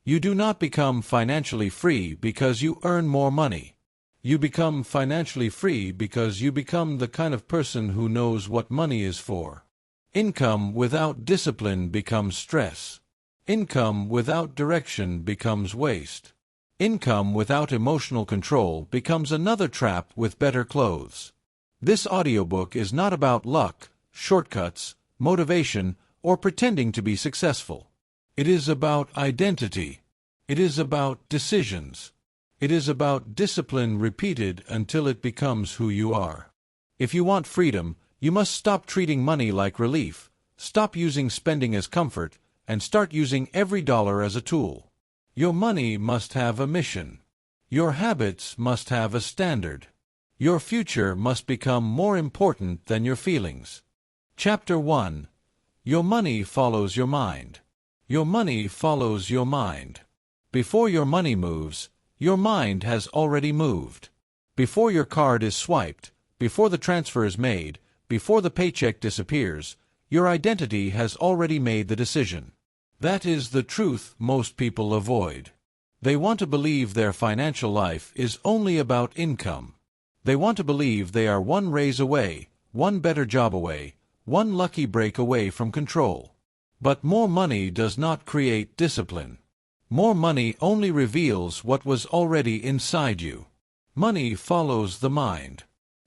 You do not become financially free because you earn more money. You become financially free because you become the kind of person who knows what money is for. Income without discipline becomes stress. Income without direction becomes waste. Income without emotional control becomes another trap with better clothes. This audiobook is not about luck, shortcuts, motivation, or pretending to be successful. It is about identity. It is about decisions. It is about discipline repeated until it becomes who you are. If you want freedom, you must stop treating money like relief, stop using spending as comfort, and start using every dollar as a tool. Your money must have a mission. Your habits must have a standard. Your future must become more important than your feelings. Chapter 1. Your money follows your mind. Your money follows your mind. Before your money moves, your mind has already moved. Before your card is swiped, before the transfer is made, before the paycheck disappears, your identity has already made the decision. That is the truth most people avoid. They want to believe their financial life is only about income. They want to believe they are one raise away, one better job away, one lucky break away from control. But more money does not create discipline. More money only reveals what was already inside you. Money follows the mind.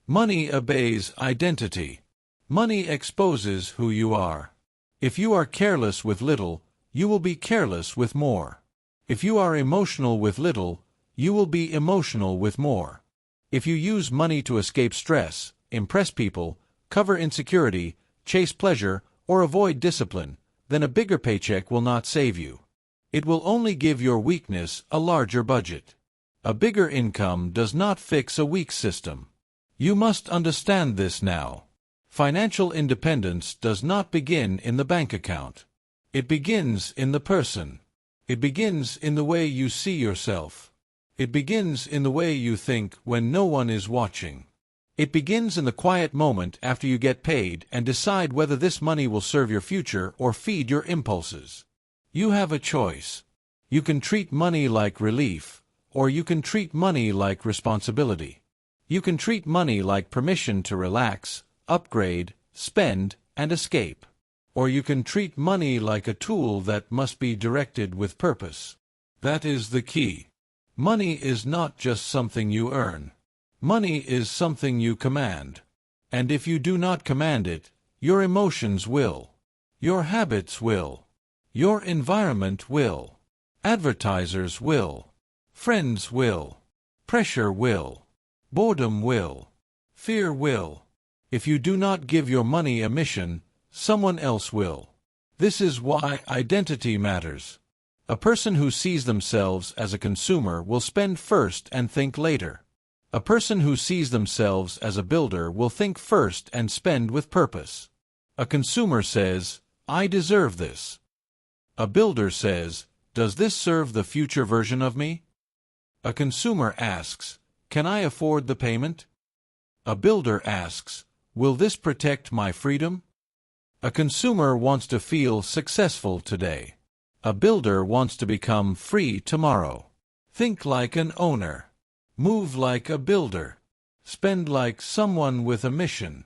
Money obeys identity. Money exposes who you are. If you are careless with little, you will be careless with more. If you are emotional with little, you will be emotional with more. If you use money to escape stress, impress people, cover insecurity, chase pleasure, or avoid discipline, then a bigger paycheck will not save you. It will only give your weakness a larger budget. A bigger income does not fix a weak system. You must understand this now. Financial independence does not begin in the bank account. It begins in the person. It begins in the way you see yourself. It begins in the way you think when no one is watching. It begins in the quiet moment after you get paid and decide whether this money will serve your future or feed your impulses. You have a choice. You can treat money like relief, or you can treat money like responsibility. You can treat money like permission to relax, upgrade, spend, and escape. Or you can treat money like a tool that must be directed with purpose. That is the key. Money is not just something you earn. Money is something you command. And if you do not command it, your emotions will. Your habits will. Your environment will. Advertisers will. Friends will. Pressure will. Boredom will. Fear will. If you do not give your money a mission, someone else will. This is why identity matters. A person who sees themselves as a consumer will spend first and think later. A person who sees themselves as a builder will think first and spend with purpose. A consumer says, "I deserve this." A builder says, "Does this serve the future version of me?" A consumer asks, "Can I afford the payment?" A builder asks, "Will this protect my freedom?" A consumer wants to feel successful today. A builder wants to become free tomorrow. Think like an owner. Move like a builder. Spend like someone with a mission.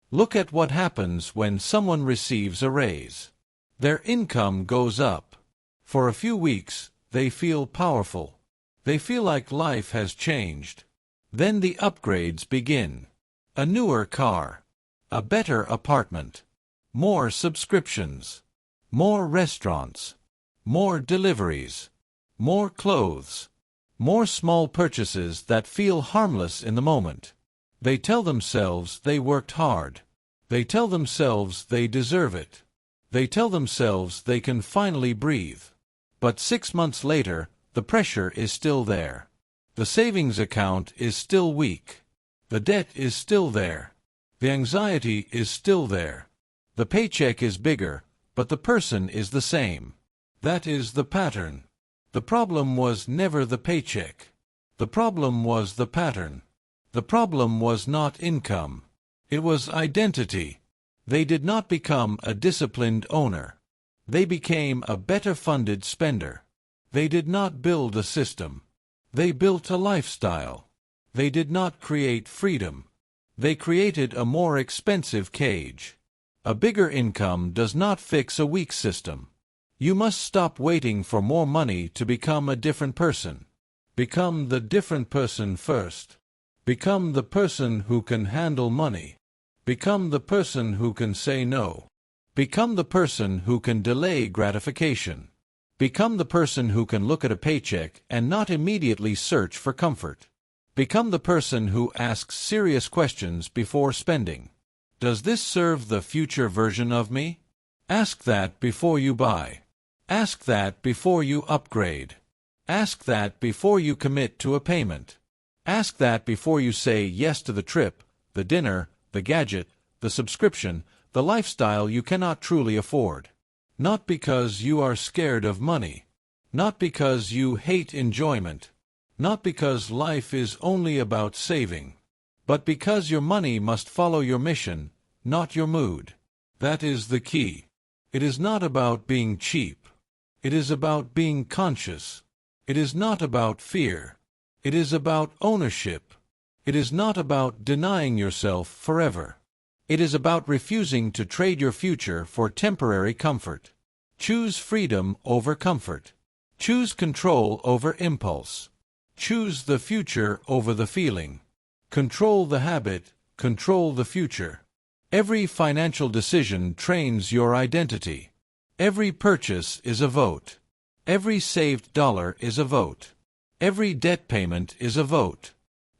Look at what happens when someone receives a raise. Their income goes up. For a few weeks, they feel powerful. They feel like life has changed. Then the upgrades begin. A newer car. A better apartment. More subscriptions. More restaurants. More deliveries. More clothes. More small purchases that feel harmless in the moment. They tell themselves they worked hard. They tell themselves they deserve it. They tell themselves they can finally breathe. But 6 months later, the pressure is still there. The savings account is still weak. The debt is still there. The anxiety is still there. The paycheck is bigger, but the person is the same. That is the pattern. The problem was never the paycheck. The problem was the pattern. The problem was not income. It was identity. They did not become a disciplined owner. They became a better funded spender. They did not build a system. They built a lifestyle. They did not create freedom. They created a more expensive cage. A bigger income does not fix a weak system. You must stop waiting for more money to become a different person. Become the different person first. Become the person who can handle money. Become the person who can say no. Become the person who can delay gratification. Become the person who can look at a paycheck and not immediately search for comfort. Become the person who asks serious questions before spending. Does this serve the future version of me? Ask that before you buy. Ask that before you upgrade. Ask that before you commit to a payment. Ask that before you say yes to the trip, the dinner, the gadget, the subscription, the lifestyle you cannot truly afford. Not because you are scared of money. Not because you hate enjoyment. Not because life is only about saving. But because your money must follow your mission, not your mood. That is the key. It is not about being cheap. It is about being conscious. It is not about fear. It is about ownership. It is not about denying yourself forever. It is about refusing to trade your future for temporary comfort. Choose freedom over comfort. Choose control over impulse. Choose the future over the feeling. Control the habit, control the future. Every financial decision trains your identity. Every purchase is a vote. Every saved dollar is a vote. Every debt payment is a vote.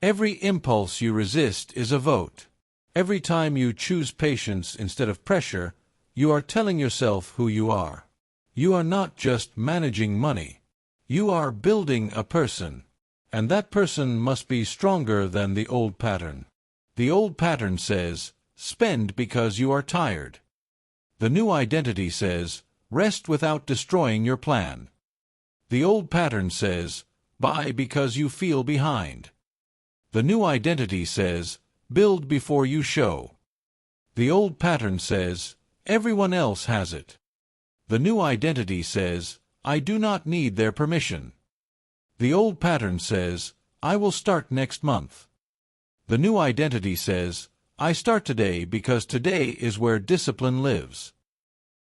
Every impulse you resist is a vote. Every time you choose patience instead of pressure, you are telling yourself who you are. You are not just managing money. You are building a person. And that person must be stronger than the old pattern. The old pattern says, spend because you are tired. The new identity says, rest without destroying your plan. The old pattern says, buy because you feel behind. The new identity says, build before you show. The old pattern says, everyone else has it. The new identity says, I do not need their permission. The old pattern says, I will start next month. The new identity says, I start today because today is where discipline lives.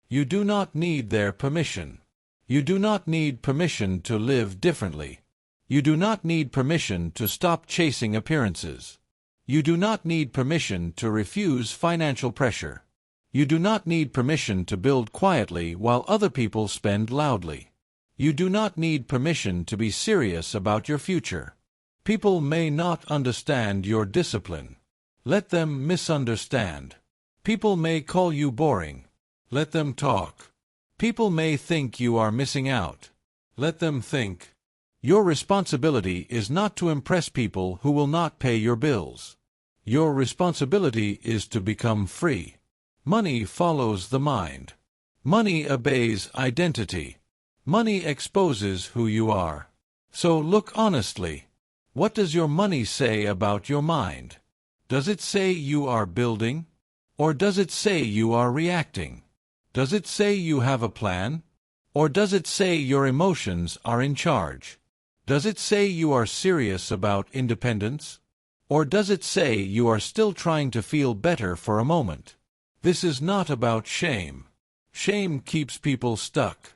You do not need their permission. You do not need permission to live differently. You do not need permission to stop chasing appearances. You do not need permission to refuse financial pressure. You do not need permission to build quietly while other people spend loudly. You do not need permission to be serious about your future. People may not understand your discipline. Let them misunderstand. People may call you boring. Let them talk. People may think you are missing out. Let them think. Your responsibility is not to impress people who will not pay your bills. Your responsibility is to become free. Money follows the mind. Money obeys identity. Money exposes who you are. So look honestly. What does your money say about your mind? Does it say you are building? Or does it say you are reacting? Does it say you have a plan? Or does it say your emotions are in charge? Does it say you are serious about independence? Or does it say you are still trying to feel better for a moment? This is not about shame. Shame keeps people stuck.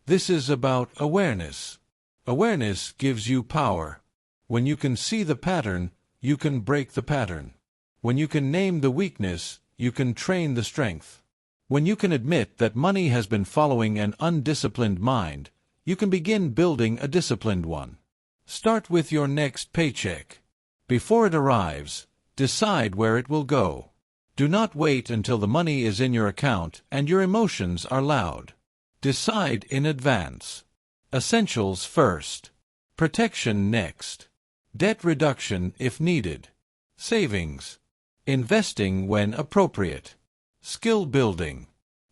This is about awareness. Awareness gives you power. When you can see the pattern, you can break the pattern. When you can name the weakness, you can train the strength. When you can admit that money has been following an undisciplined mind, you can begin building a disciplined one. Start with your next paycheck. Before it arrives, decide where it will go. Do not wait until the money is in your account and your emotions are loud. Decide in advance. Essentials first. Protection next. Debt reduction if needed. Savings. Investing when appropriate. Skill building.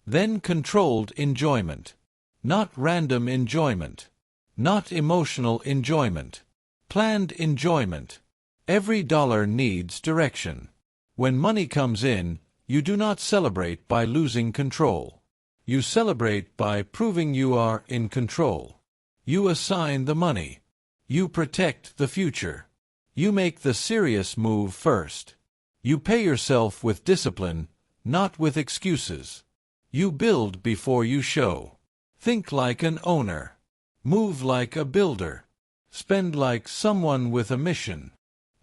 Then controlled enjoyment. Not random enjoyment. Not emotional enjoyment. Planned enjoyment. Every dollar needs direction. When money comes in, you do not celebrate by losing control. You celebrate by proving you are in control. You assign the money. You protect the future. You make the serious move first. You pay yourself with discipline, not with excuses. You build before you show. Think like an owner. Move like a builder. Spend like someone with a mission.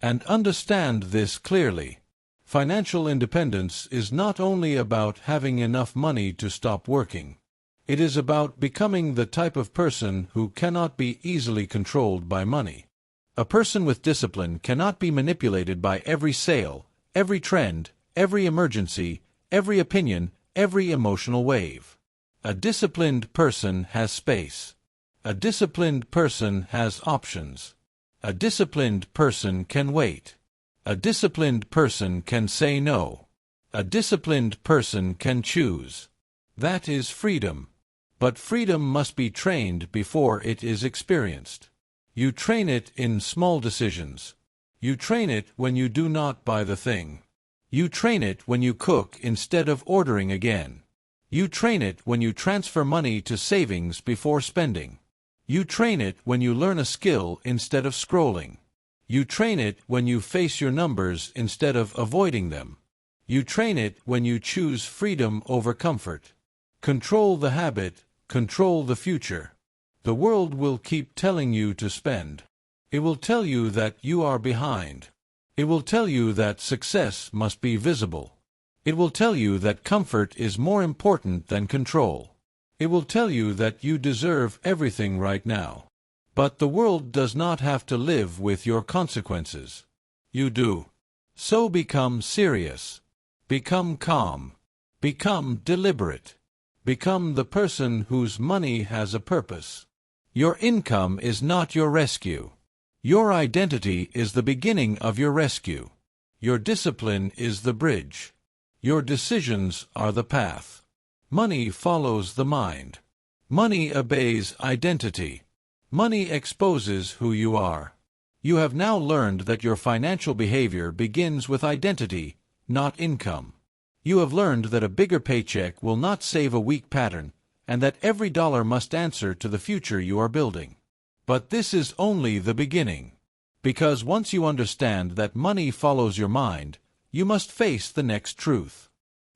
And understand this clearly. Financial independence is not only about having enough money to stop working. It is about becoming the type of person who cannot be easily controlled by money. A person with discipline cannot be manipulated by every sale, every trend, every emergency, every opinion, every emotional wave. A disciplined person has space. A disciplined person has options. A disciplined person can wait. A disciplined person can say no. A disciplined person can choose. That is freedom. But freedom must be trained before it is experienced. You train it in small decisions. You train it when you do not buy the thing. You train it when you cook instead of ordering again. You train it when you transfer money to savings before spending. You train it when you learn a skill instead of scrolling. You train it when you face your numbers instead of avoiding them. You train it when you choose freedom over comfort. Control the habit, control the future. The world will keep telling you to spend. It will tell you that you are behind. It will tell you that success must be visible. It will tell you that comfort is more important than control. It will tell you that you deserve everything right now. But the world does not have to live with your consequences. You do. So become serious. Become calm. Become deliberate. Become the person whose money has a purpose. Your income is not your rescue. Your identity is the beginning of your rescue. Your discipline is the bridge. Your decisions are the path. Money follows the mind. Money obeys identity. Money exposes who you are. You have now learned that your financial behavior begins with identity, not income. You have learned that a bigger paycheck will not save a weak pattern, and that every dollar must answer to the future you are building. But this is only the beginning. Because once you understand that money follows your mind, you must face the next truth.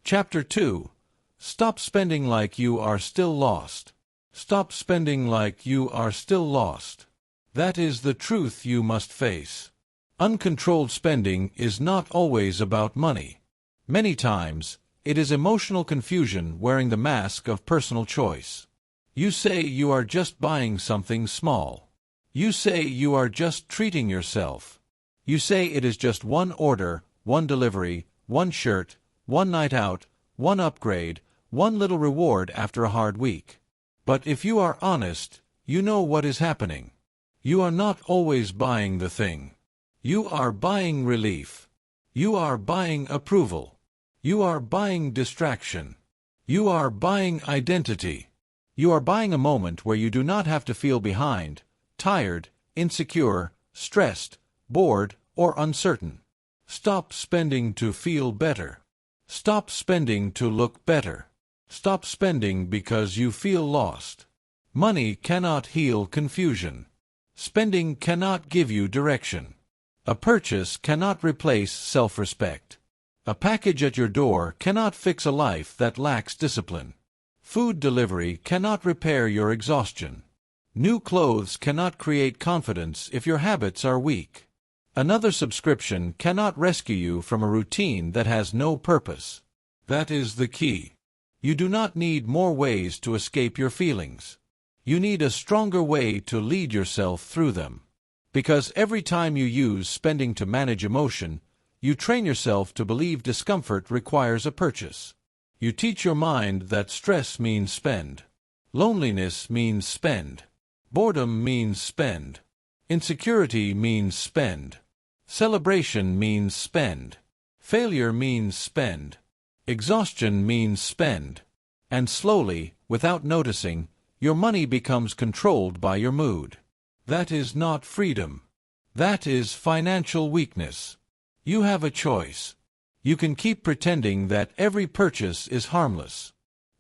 Chapter 2. Stop spending like you are still lost. Stop spending like you are still lost. That is the truth you must face. Uncontrolled spending is not always about money. Many times, it is emotional confusion wearing the mask of personal choice. You say you are just buying something small. You say you are just treating yourself. You say it is just one order, one delivery, one shirt, one night out, one upgrade, one little reward after a hard week. But if you are honest, you know what is happening. You are not always buying the thing. You are buying relief. You are buying approval. You are buying distraction. You are buying identity. You are buying a moment where you do not have to feel behind, tired, insecure, stressed, bored, or uncertain. Stop spending to feel better. Stop spending to look better. Stop spending because you feel lost. Money cannot heal confusion. Spending cannot give you direction. A purchase cannot replace self-respect. A package at your door cannot fix a life that lacks discipline. Food delivery cannot repair your exhaustion. New clothes cannot create confidence if your habits are weak. Another subscription cannot rescue you from a routine that has no purpose. That is the key. You do not need more ways to escape your feelings. You need a stronger way to lead yourself through them. Because every time you use spending to manage emotion, you train yourself to believe discomfort requires a purchase. You teach your mind that stress means spend. Loneliness means spend. Boredom means spend. Insecurity means spend. Celebration means spend. Failure means spend. Exhaustion means spend. And slowly, without noticing, your money becomes controlled by your mood. That is not freedom. That is financial weakness. You have a choice. You can keep pretending that every purchase is harmless.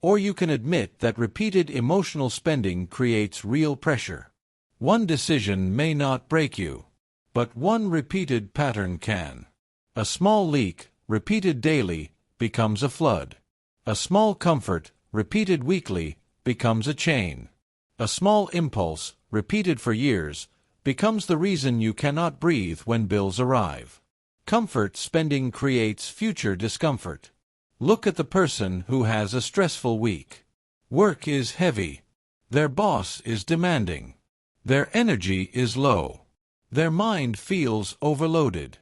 Or you can admit that repeated emotional spending creates real pressure. One decision may not break you, but one repeated pattern can. A small leak, repeated daily, becomes a flood. A small comfort, repeated weekly, becomes a chain. A small impulse, repeated for years, becomes the reason you cannot breathe when bills arrive. Comfort spending creates future discomfort. Look at the person who has a stressful week. Work is heavy. Their boss is demanding. Their energy is low. Their mind feels overloaded.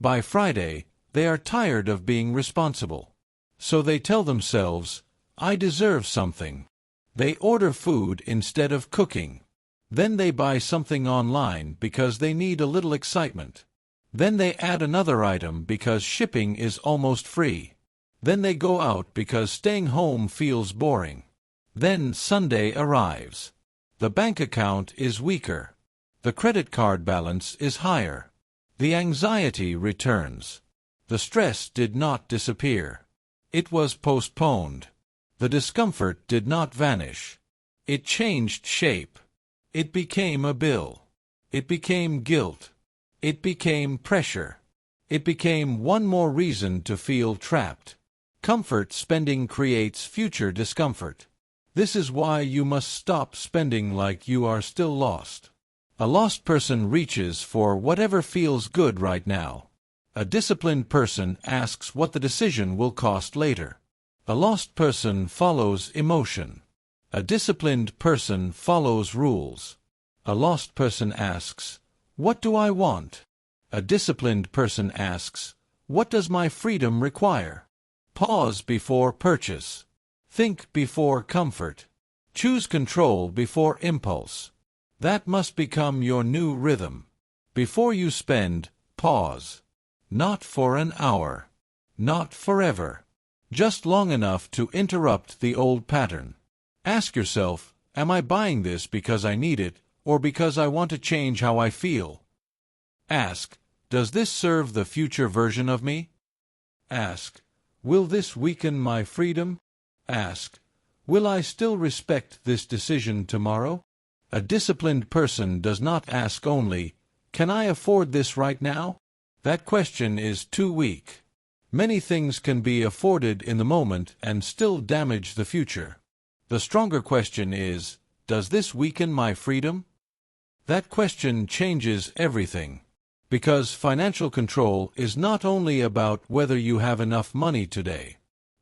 By Friday, they are tired of being responsible. So they tell themselves, "I deserve something." They order food instead of cooking. Then they buy something online because they need a little excitement. Then they add another item because shipping is almost free. Then they go out because staying home feels boring. Then Sunday arrives. The bank account is weaker. The credit card balance is higher. The anxiety returns. The stress did not disappear. It was postponed. The discomfort did not vanish. It changed shape. It became a bill. It became guilt. It became pressure. It became one more reason to feel trapped. Comfort spending creates future discomfort. This is why you must stop spending like you are still lost. A lost person reaches for whatever feels good right now. A disciplined person asks what the decision will cost later. A lost person follows emotion. A disciplined person follows rules. A lost person asks, "What do I want?" A disciplined person asks, "What does my freedom require?" Pause before purchase. Think before comfort. Choose control before impulse. That must become your new rhythm. Before you spend, pause. Not for an hour. Not forever. Just long enough to interrupt the old pattern. Ask yourself, am I buying this because I need it, or because I want to change how I feel? Ask, does this serve the future version of me? Ask, will this weaken my freedom? Ask, will I still respect this decision tomorrow? A disciplined person does not ask only, can I afford this right now? That question is too weak. Many things can be afforded in the moment and still damage the future. The stronger question is, does this weaken my freedom? That question changes everything. Because financial control is not only about whether you have enough money today.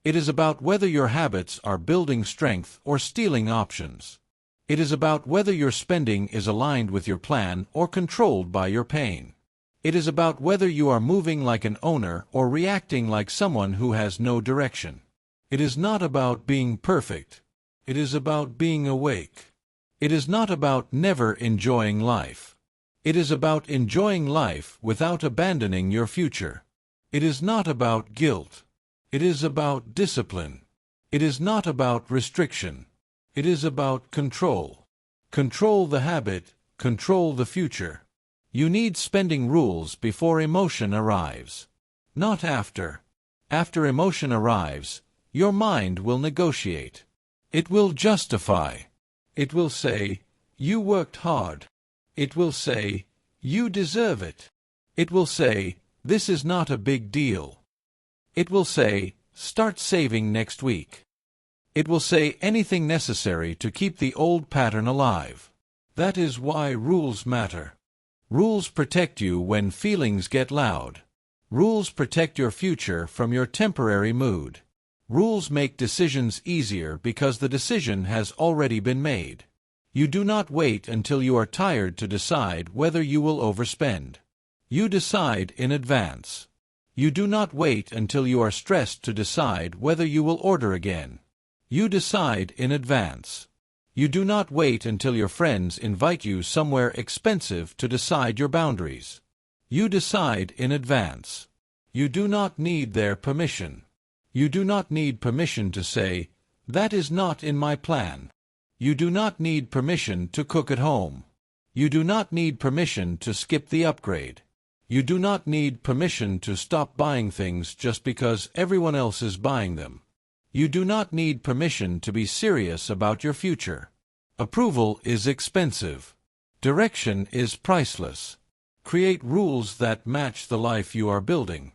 It is about whether your habits are building strength or stealing options. It is about whether your spending is aligned with your plan or controlled by your pain. It is about whether you are moving like an owner or reacting like someone who has no direction. It is not about being perfect. It is about being awake. It is not about never enjoying life. It is about enjoying life without abandoning your future. It is not about guilt. It is about discipline. It is not about restriction. It is about control. Control the habit, control the future. You need spending rules before emotion arrives. Not after. After emotion arrives, your mind will negotiate. It will justify. It will say, you worked hard. It will say, you deserve it. It will say, this is not a big deal. It will say, start saving next week. It will say anything necessary to keep the old pattern alive. That is why rules matter. Rules protect you when feelings get loud. Rules protect your future from your temporary mood. Rules make decisions easier because the decision has already been made. You do not wait until you are tired to decide whether you will overspend. You decide in advance. You do not wait until you are stressed to decide whether you will order again. You decide in advance. You do not wait until your friends invite you somewhere expensive to decide your boundaries. You decide in advance. You do not need their permission. You do not need permission to say, that is not in my plan. You do not need permission to cook at home. You do not need permission to skip the upgrade. You do not need permission to stop buying things just because everyone else is buying them. You do not need permission to be serious about your future. Approval is expensive. Direction is priceless. Create rules that match the life you are building.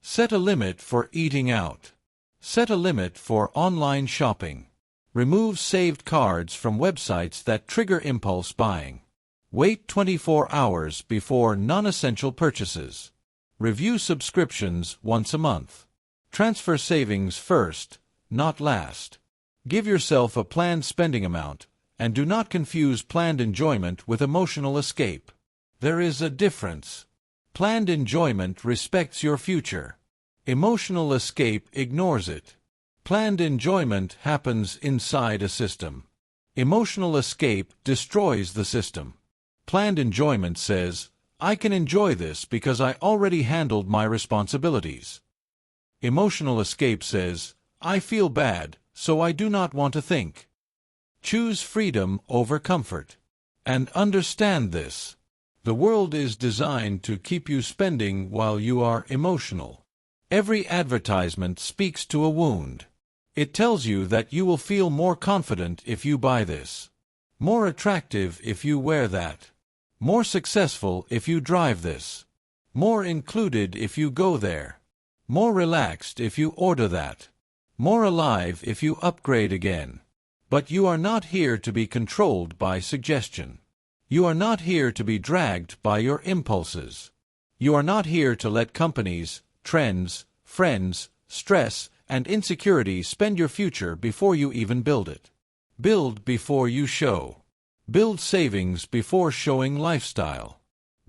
Set a limit for eating out. Set a limit for online shopping. Remove saved cards from websites that trigger impulse buying. Wait 24 hours before non-essential purchases. Review subscriptions once a month. Transfer savings first, not last. Give yourself a planned spending amount, and do not confuse planned enjoyment with emotional escape. There is a difference. Planned enjoyment respects your future. Emotional escape ignores it. Planned enjoyment happens inside a system. Emotional escape destroys the system. Planned enjoyment says, I can enjoy this because I already handled my responsibilities. Emotional escape says, I feel bad, so I do not want to think. Choose freedom over comfort. And understand this. The world is designed to keep you spending while you are emotional. Every advertisement speaks to a wound. It tells you that you will feel more confident if you buy this, more attractive if you wear that, more successful if you drive this, more included if you go there, more relaxed if you order that, more alive if you upgrade again. But you are not here to be controlled by suggestion. You are not here to be dragged by your impulses. You are not here to let companies, trends, friends, stress, and insecurity spend your future before you even build it. Build before you show. Build savings before showing lifestyle.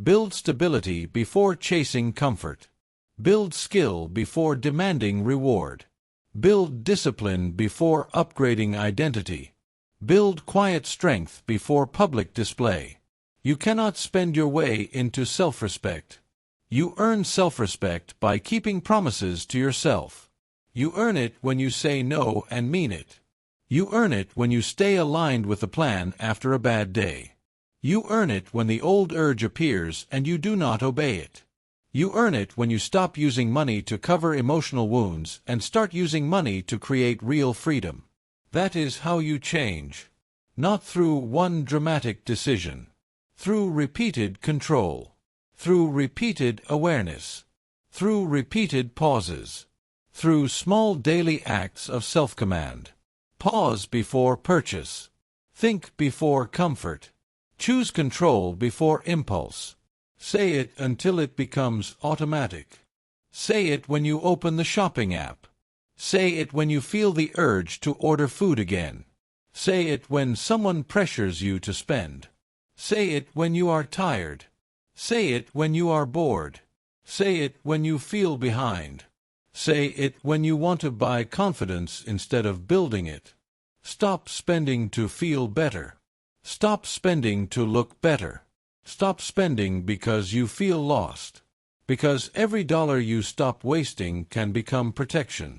Build stability before chasing comfort. Build skill before demanding reward. Build discipline before upgrading identity. Build quiet strength before public display. You cannot spend your way into self-respect. You earn self-respect by keeping promises to yourself. You earn it when you say no and mean it. You earn it when you stay aligned with the plan after a bad day. You earn it when the old urge appears and you do not obey it. You earn it when you stop using money to cover emotional wounds and start using money to create real freedom. That is how you change. Not through one dramatic decision. Through repeated control. Through repeated awareness. Through repeated pauses. Through small daily acts of self-command. Pause before purchase. Think before comfort. Choose control before impulse. Say it until it becomes automatic. Say it when you open the shopping app. Say it when you feel the urge to order food again. Say it when someone pressures you to spend. Say it when you are tired. Say it when you are bored. Say it when you feel behind. Say it when you want to buy confidence instead of building it. Stop spending to feel better. Stop spending to look better. Stop spending because you feel lost. Because every dollar you stop wasting can become protection.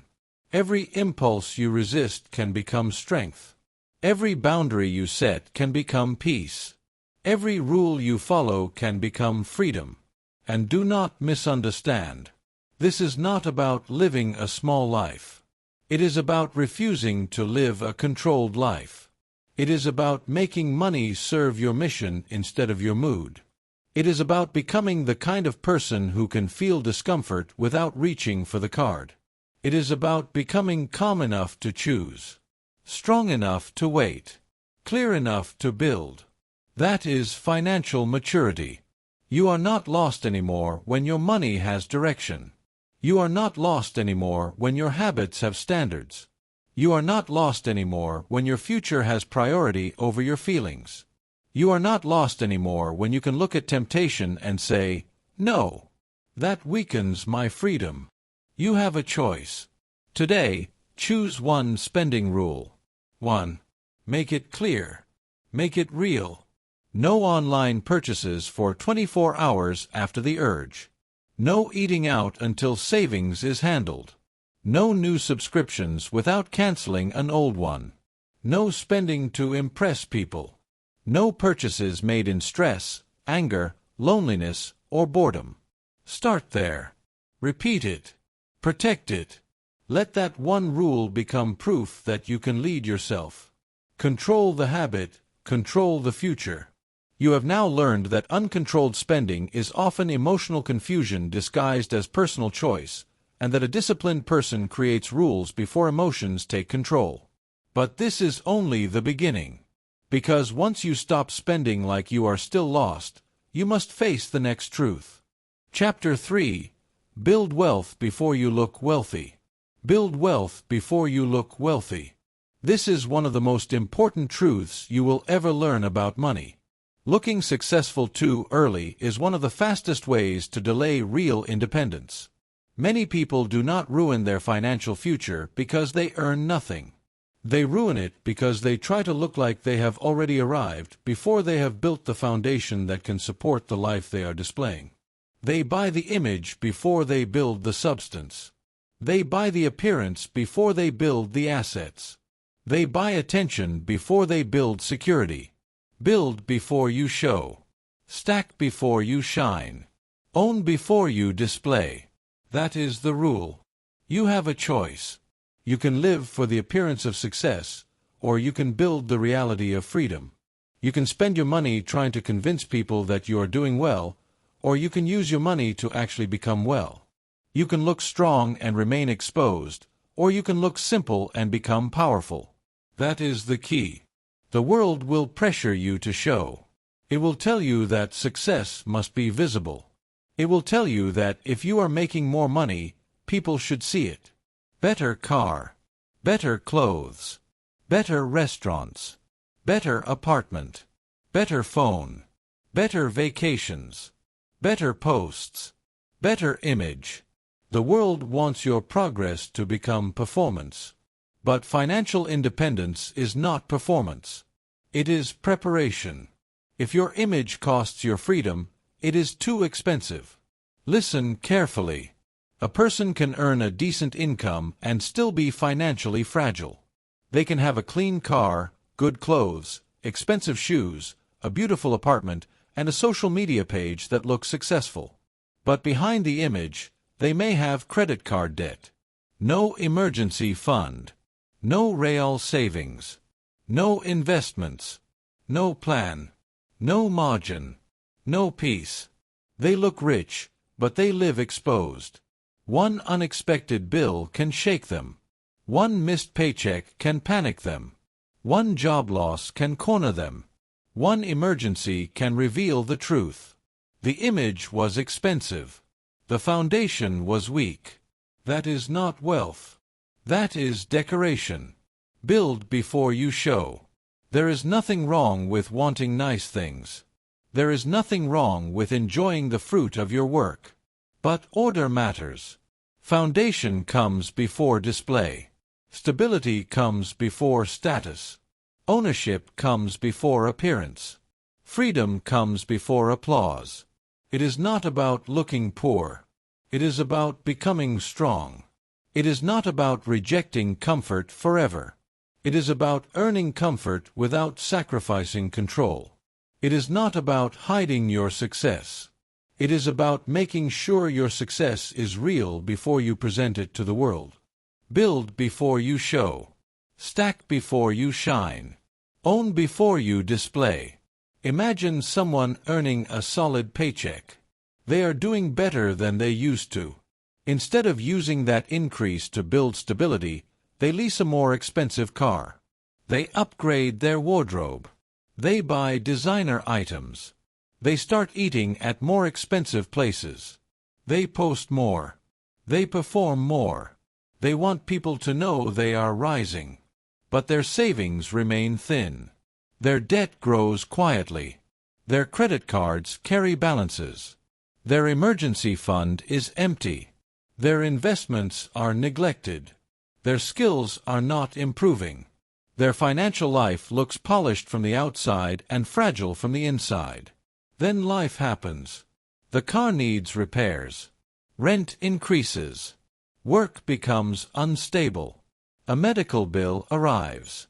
Every impulse you resist can become strength. Every boundary you set can become peace. Every rule you follow can become freedom. And do not misunderstand. This is not about living a small life. It is about refusing to live a controlled life. It is about making money serve your mission instead of your mood. It is about becoming the kind of person who can feel discomfort without reaching for the card. It is about becoming calm enough to choose, strong enough to wait, clear enough to build. That is financial maturity. You are not lost anymore when your money has direction. You are not lost anymore when your habits have standards. You are not lost anymore when your future has priority over your feelings. You are not lost anymore when you can look at temptation and say, no, that weakens my freedom. You have a choice. Today, choose one spending rule. 1. Make it clear. Make it real. No online purchases for 24 hours after the urge. No eating out until savings is handled. No new subscriptions without canceling an old one. No spending to impress people. No purchases made in stress, anger, loneliness, or boredom. Start there. Repeat it. Protect it. Let that one rule become proof that you can lead yourself. Control the habit, control the future. You have now learned that uncontrolled spending is often emotional confusion disguised as personal choice, and that a disciplined person creates rules before emotions take control. But this is only the beginning. Because once you stop spending like you are still lost, you must face the next truth. Chapter 3. Build wealth before you look wealthy. Build wealth before you look wealthy. This is one of the most important truths you will ever learn about money. Looking successful too early is one of the fastest ways to delay real independence. Many people do not ruin their financial future because they earn nothing. They ruin it because they try to look like they have already arrived before they have built the foundation that can support the life they are displaying. They buy the image before they build the substance. They buy the appearance before they build the assets. They buy attention before they build security. Build before you show. Stack before you shine. Own before you display. That is the rule. You have a choice. You can live for the appearance of success, or you can build the reality of freedom. You can spend your money trying to convince people that you are doing well, or you can use your money to actually become well. You can look strong and remain exposed, or you can look simple and become powerful. That is the key. The world will pressure you to show. It will tell you that success must be visible. It will tell you that if you are making more money, people should see it. Better car. Better clothes. Better restaurants. Better apartment. Better phone. Better vacations. Better posts. Better image. The world wants your progress to become performance. But financial independence is not performance. It is preparation. If your image costs your freedom, it is too expensive. Listen carefully. A person can earn a decent income and still be financially fragile. They can have a clean car, good clothes, expensive shoes, a beautiful apartment, and a social media page that looks successful. But behind the image, they may have credit card debt. No emergency fund. No real savings. No investments. No plan. No margin. No peace. They look rich, but they live exposed. One unexpected bill can shake them. One missed paycheck can panic them. One job loss can corner them. One emergency can reveal the truth. The image was expensive. The foundation was weak. That is not wealth. That is decoration. Build before you show. There is nothing wrong with wanting nice things. There is nothing wrong with enjoying the fruit of your work. But order matters. Foundation comes before display. Stability comes before status. Ownership comes before appearance. Freedom comes before applause. It is not about looking poor. It is about becoming strong. It is not about rejecting comfort forever. It is about earning comfort without sacrificing control. It is not about hiding your success. It is about making sure your success is real before you present it to the world. Build before you show. Stack before you shine. Own before you display. Imagine someone earning a solid paycheck. They are doing better than they used to. Instead of using that increase to build stability, they lease a more expensive car. They upgrade their wardrobe. They buy designer items. They start eating at more expensive places. They post more. They perform more. They want people to know they are rising. But their savings remain thin. Their debt grows quietly. Their credit cards carry balances. Their emergency fund is empty. Their investments are neglected. Their skills are not improving. Their financial life looks polished from the outside and fragile from the inside. Then life happens. The car needs repairs. Rent increases. Work becomes unstable. A medical bill arrives.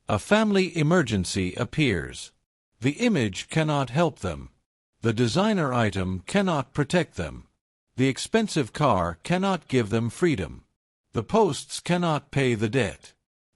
A family emergency appears. The image cannot help them. The designer item cannot protect them. The expensive car cannot give them freedom. The posts cannot pay the debt.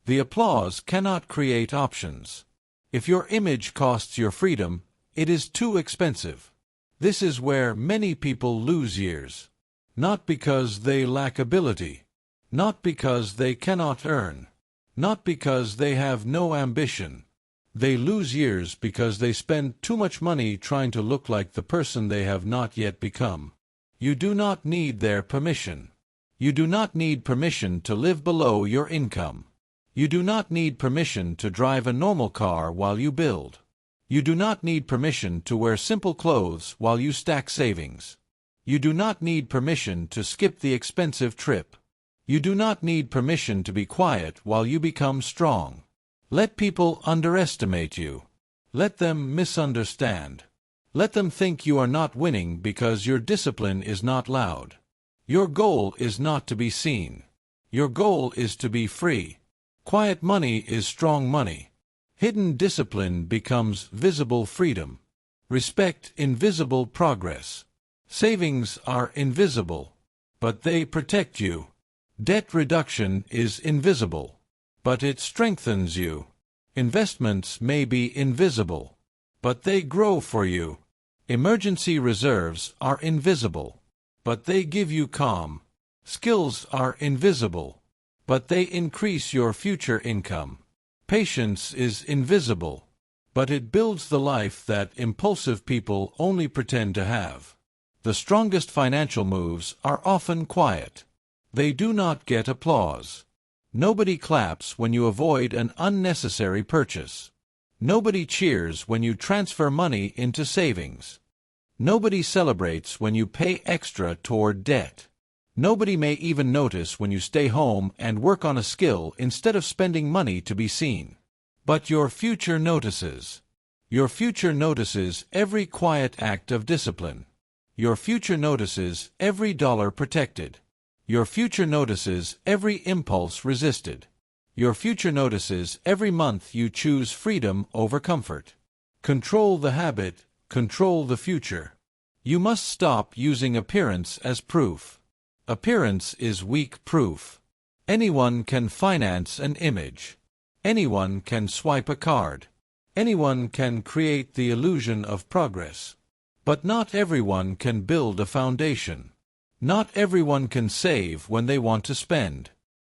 The applause cannot create options. If your image costs your freedom, It is too expensive. This is where many people lose years. Not because they lack ability. Not because they cannot earn. Not because they have no ambition. They lose years because they spend too much money trying to look like the person they have not yet become. You do not need their permission. You do not need permission to live below your income. You do not need permission to drive a normal car while you build. You do not need permission to wear simple clothes while you stack savings. You do not need permission to skip the expensive trip. You do not need permission to be quiet while you become strong. Let people underestimate you. Let them misunderstand. Let them think you are not winning because your discipline is not loud. Your goal is not to be seen. Your goal is to be free. Quiet money is strong money. Hidden discipline becomes visible freedom. Respect invisible progress. Savings are invisible, but they protect you. Debt reduction is invisible, but it strengthens you. Investments may be invisible, but they grow for you. Emergency reserves are invisible, but they give you calm. Skills are invisible, but they increase your future income. Patience is invisible, but it builds the life that impulsive people only pretend to have. The strongest financial moves are often quiet. They do not get applause. Nobody claps when you avoid an unnecessary purchase. Nobody cheers when you transfer money into savings. Nobody celebrates when you pay extra toward debt. Nobody may even notice when you stay home and work on a skill instead of spending money to be seen. But your future notices. Your future notices every quiet act of discipline. Your future notices every dollar protected. Your future notices every impulse resisted. Your future notices every month you choose freedom over comfort. Control the habit, control the future. You must stop using appearance as proof. Appearance is weak proof. Anyone can finance an image. Anyone can swipe a card. Anyone can create the illusion of progress. But not everyone can build a foundation. Not everyone can save when they want to spend.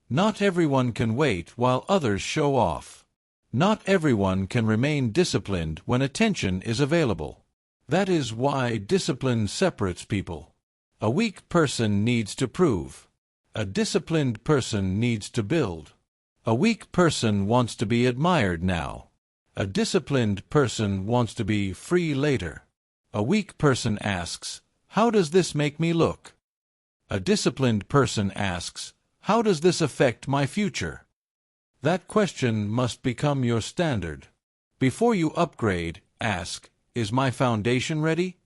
Not everyone can wait while others show off. Not everyone can remain disciplined when attention is available. That is why discipline separates people. A weak person needs to prove. A disciplined person needs to build. A weak person wants to be admired now. A disciplined person wants to be free later. A weak person asks, "How does this make me look?" A disciplined person asks, "How does this affect my future?" That question must become your standard. Before you upgrade, ask, "Is my foundation ready?"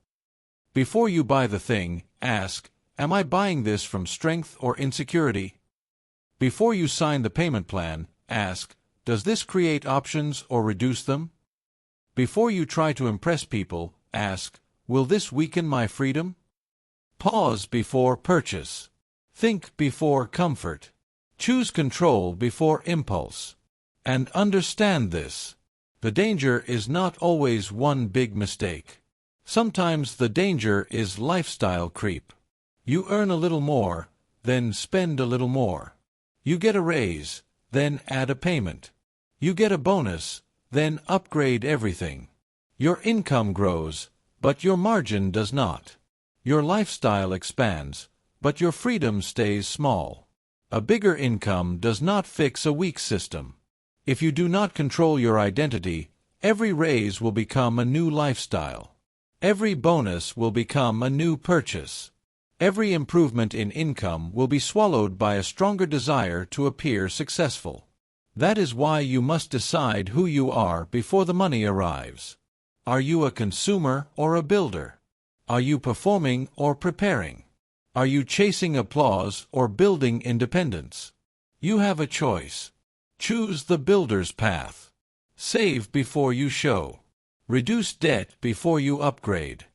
Before you buy the thing, ask, "Am I buying this from strength or insecurity?" Before you sign the payment plan, ask, "Does this create options or reduce them?" Before you try to impress people, ask, "Will this weaken my freedom?" Pause before purchase. Think before comfort. Choose control before impulse. And understand this. The danger is not always one big mistake. Sometimes the danger is lifestyle creep. You earn a little more, then spend a little more. You get a raise, then add a payment. You get a bonus, then upgrade everything. Your income grows, but your margin does not. Your lifestyle expands, but your freedom stays small. A bigger income does not fix a weak system. If you do not control your identity, every raise will become a new lifestyle. Every bonus will become a new purchase. Every improvement in income will be swallowed by a stronger desire to appear successful. That is why you must decide who you are before the money arrives. Are you a consumer or a builder? Are you performing or preparing? Are you chasing applause or building independence? You have a choice. Choose the builder's path. Save before you show. Reduce debt before you upgrade.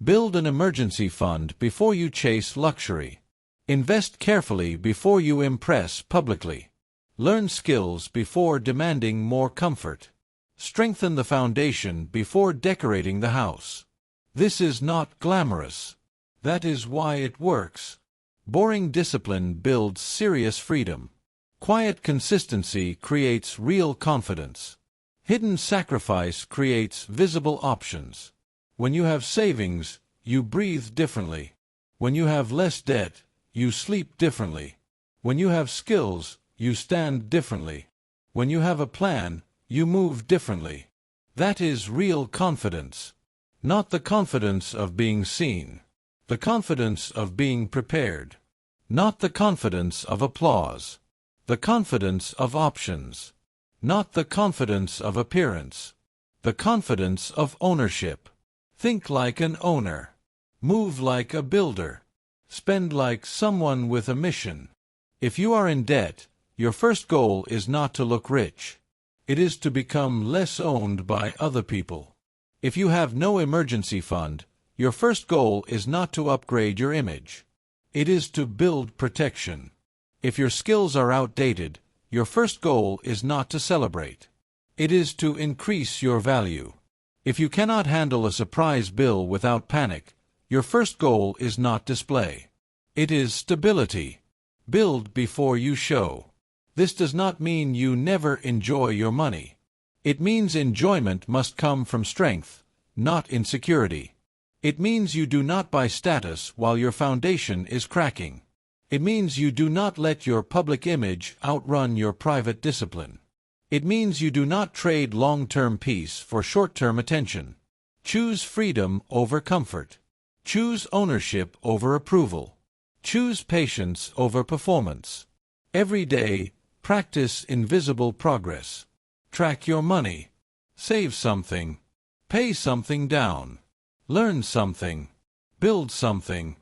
Build an emergency fund before you chase luxury. Invest carefully before you impress publicly. Learn skills before demanding more comfort. Strengthen the foundation before decorating the house. This is not glamorous. That is why it works. Boring discipline builds serious freedom. Quiet consistency creates real confidence. Hidden sacrifice creates visible options. When you have savings, you breathe differently. When you have less debt, you sleep differently. When you have skills, you stand differently. When you have a plan, you move differently. That is real confidence. Not the confidence of being seen. The confidence of being prepared. Not the confidence of applause. The confidence of options. Not the confidence of appearance. The confidence of ownership. Think like an owner. Move like a builder. Spend like someone with a mission. If you are in debt, your first goal is not to look rich. It is to become less owned by other people. If you have no emergency fund, your first goal is not to upgrade your image. It is to build protection. If your skills are outdated, your first goal is not to celebrate. It is to increase your value. If you cannot handle a surprise bill without panic, your first goal is not display. It is stability. Build before you show. This does not mean you never enjoy your money. It means enjoyment must come from strength, not insecurity. It means you do not buy status while your foundation is cracking. It means you do not let your public image outrun your private discipline. It means you do not trade long-term peace for short-term attention. Choose freedom over comfort. Choose ownership over approval. Choose patience over performance. Every day, practice invisible progress. Track your money. Save something. Pay something down. Learn something. Build something.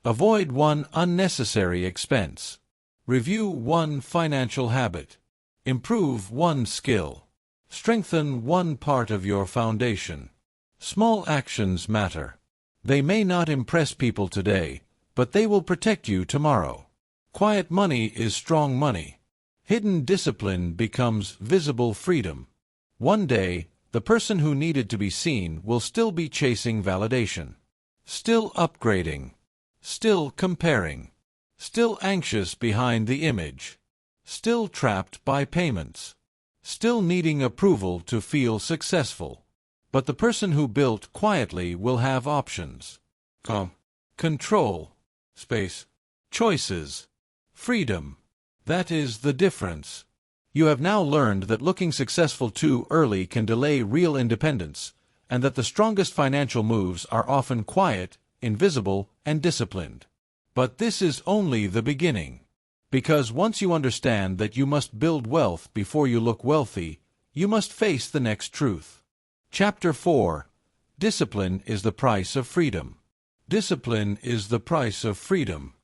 Avoid one unnecessary expense. Review one financial habit. Improve one skill. Strengthen one part of your foundation. Small actions matter. They may not impress people today, but they will protect you tomorrow. Quiet money is strong money. Hidden discipline becomes visible freedom. One day, the person who needed to be seen will still be chasing validation. Still upgrading. Still comparing. Still anxious behind the image. Still trapped by payments. Still needing approval to feel successful. But the person who built quietly will have options. Control. Space. Choices. Freedom. That is the difference. You have now learned that looking successful too early can delay real independence, and that the strongest financial moves are often quiet, invisible, and disciplined. But this is only the beginning. Because once you understand that you must build wealth before you look wealthy, you must face the next truth. Chapter 4. Discipline is the price of freedom. Discipline is the price of freedom.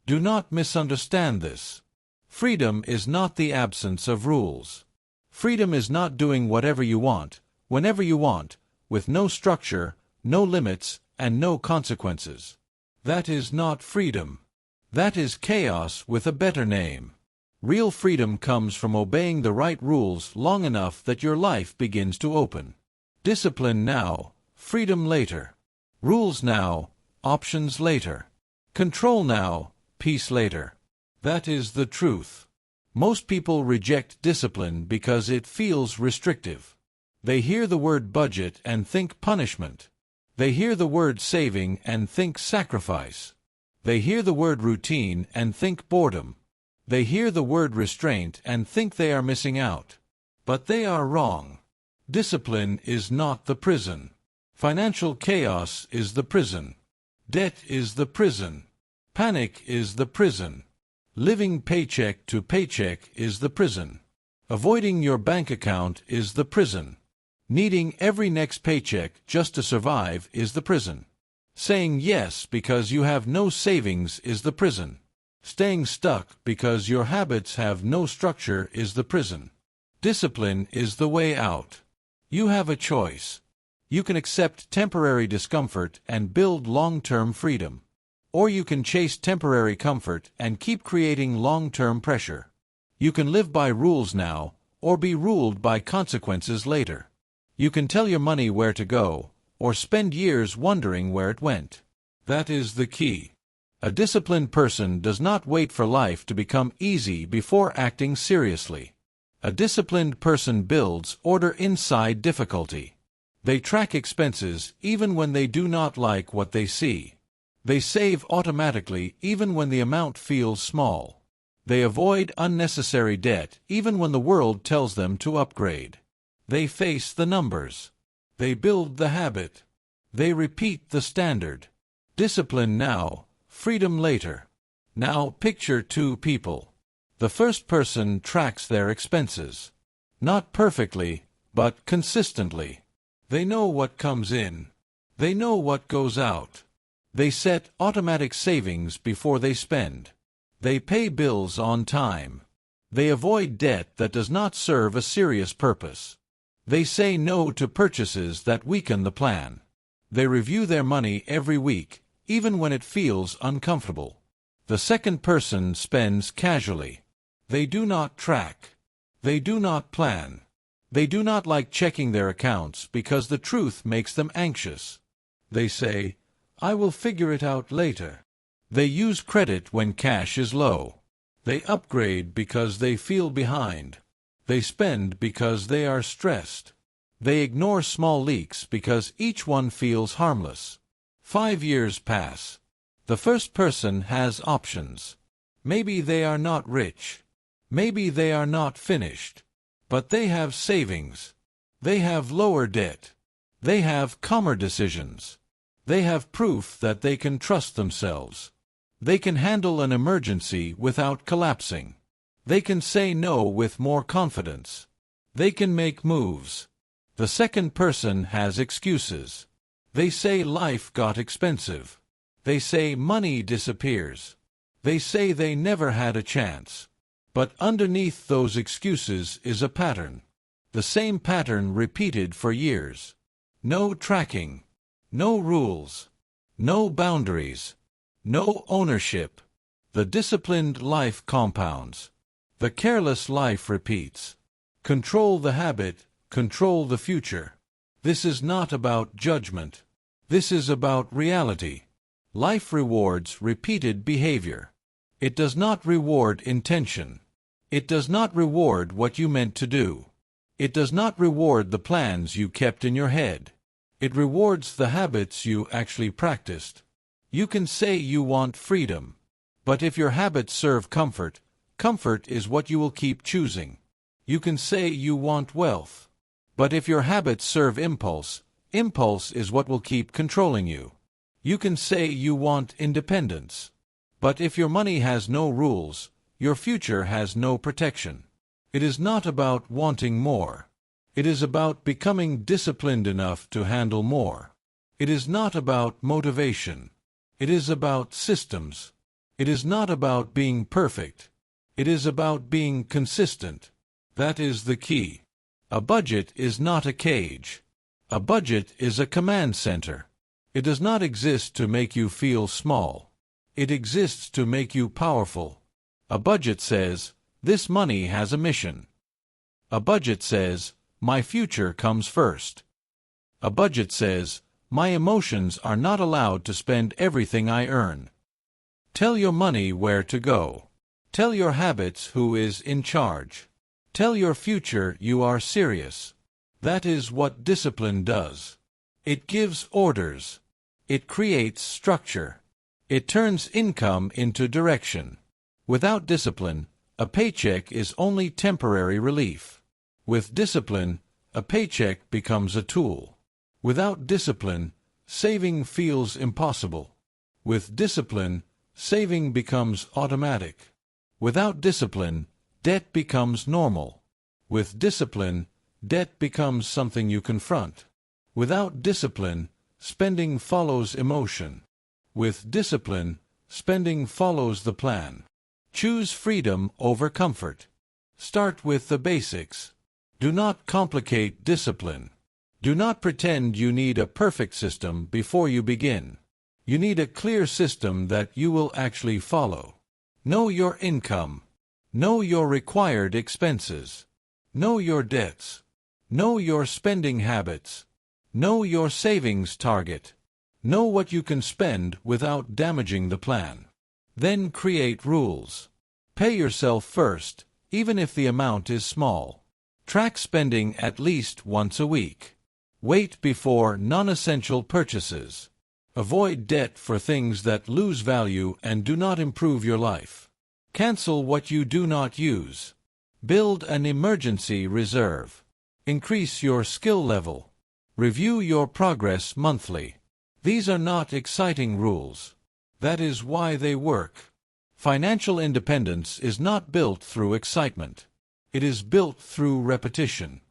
Do not misunderstand this. Freedom is not the absence of rules. Freedom is not doing whatever you want, whenever you want, with no structure, no limits, and no consequences. That is not freedom. That is chaos with a better name. Real freedom comes from obeying the right rules long enough that your life begins to open. Discipline now, freedom later. Rules now, options later. Control now, peace later. That is the truth. Most people reject discipline because it feels restrictive. They hear the word budget and think punishment. They hear the word saving and think sacrifice. They hear the word routine and think boredom. They hear the word restraint and think they are missing out. But they are wrong. Discipline is not the prison. Financial chaos is the prison. Debt is the prison. Panic is the prison. Living paycheck to paycheck is the prison. Avoiding your bank account is the prison. Needing every next paycheck just to survive is the prison. Saying yes because you have no savings is the prison. Staying stuck because your habits have no structure is the prison. Discipline is the way out. You have a choice. You can accept temporary discomfort and build long-term freedom. Or you can chase temporary comfort and keep creating long-term pressure. You can live by rules now, or be ruled by consequences later. You can tell your money where to go, or spend years wondering where it went. That is the key. A disciplined person does not wait for life to become easy before acting seriously. A disciplined person builds order inside difficulty. They track expenses even when they do not like what they see. They save automatically even when the amount feels small. They avoid unnecessary debt even when the world tells them to upgrade. They face the numbers. They build the habit. They repeat the standard. Discipline now, freedom later. Now picture two people. The first person tracks their expenses. Not perfectly, but consistently. They know what comes in. They know what goes out. They set automatic savings before they spend. They pay bills on time. They avoid debt that does not serve a serious purpose. They say no to purchases that weaken the plan. They review their money every week, even when it feels uncomfortable. The second person spends casually. They do not track. They do not plan. They do not like checking their accounts because the truth makes them anxious. They say, "I will figure it out later." They use credit when cash is low. They upgrade because they feel behind. They spend because they are stressed. They ignore small leaks because each one feels harmless. 5 years pass. The first person has options. Maybe they are not rich. Maybe they are not finished. But they have savings. They have lower debt. They have calmer decisions. They have proof that they can trust themselves. They can handle an emergency without collapsing. They can say no with more confidence. They can make moves. The second person has excuses. They say life got expensive. They say money disappears. They say they never had a chance. But underneath those excuses is a pattern. The same pattern repeated for years. No tracking. No rules. No boundaries. No ownership. The disciplined life compounds. The careless life repeats. Control the habit, control the future. This is not about judgment. This is about reality. Life rewards repeated behavior. It does not reward intention. It does not reward what you meant to do. It does not reward the plans you kept in your head. It rewards the habits you actually practiced. You can say you want freedom, but if your habits serve comfort, comfort is what you will keep choosing. You can say you want wealth, but if your habits serve impulse, impulse is what will keep controlling you. You can say you want independence, but if your money has no rules, your future has no protection. It is not about wanting more. It is about becoming disciplined enough to handle more. It is not about motivation. It is about systems. It is not about being perfect. It is about being consistent. That is the key. A budget is not a cage. A budget is a command center. It does not exist to make you feel small. It exists to make you powerful. A budget says, "This money has a mission." A budget says, "My future comes first." A budget says, "My emotions are not allowed to spend everything I earn." Tell your money where to go. Tell your habits who is in charge. Tell your future you are serious. That is what discipline does. It gives orders. It creates structure. It turns income into direction. Without discipline, a paycheck is only temporary relief. With discipline, a paycheck becomes a tool. Without discipline, saving feels impossible. With discipline, saving becomes automatic. Without discipline, debt becomes normal. With discipline, debt becomes something you confront. Without discipline, spending follows emotion. With discipline, spending follows the plan. Choose freedom over comfort. Start with the basics. Do not complicate discipline. Do not pretend you need a perfect system before you begin. You need a clear system that you will actually follow. Know your income. Know your required expenses. Know your debts. Know your spending habits. Know your savings target. Know what you can spend without damaging the plan. Then create rules. Pay yourself first, even if the amount is small. Track spending at least once a week. Wait before non-essential purchases. Avoid debt for things that lose value and do not improve your life. Cancel what you do not use. Build an emergency reserve. Increase your skill level. Review your progress monthly. These are not exciting rules. That is why they work. Financial independence is not built through excitement. It is built through repetition.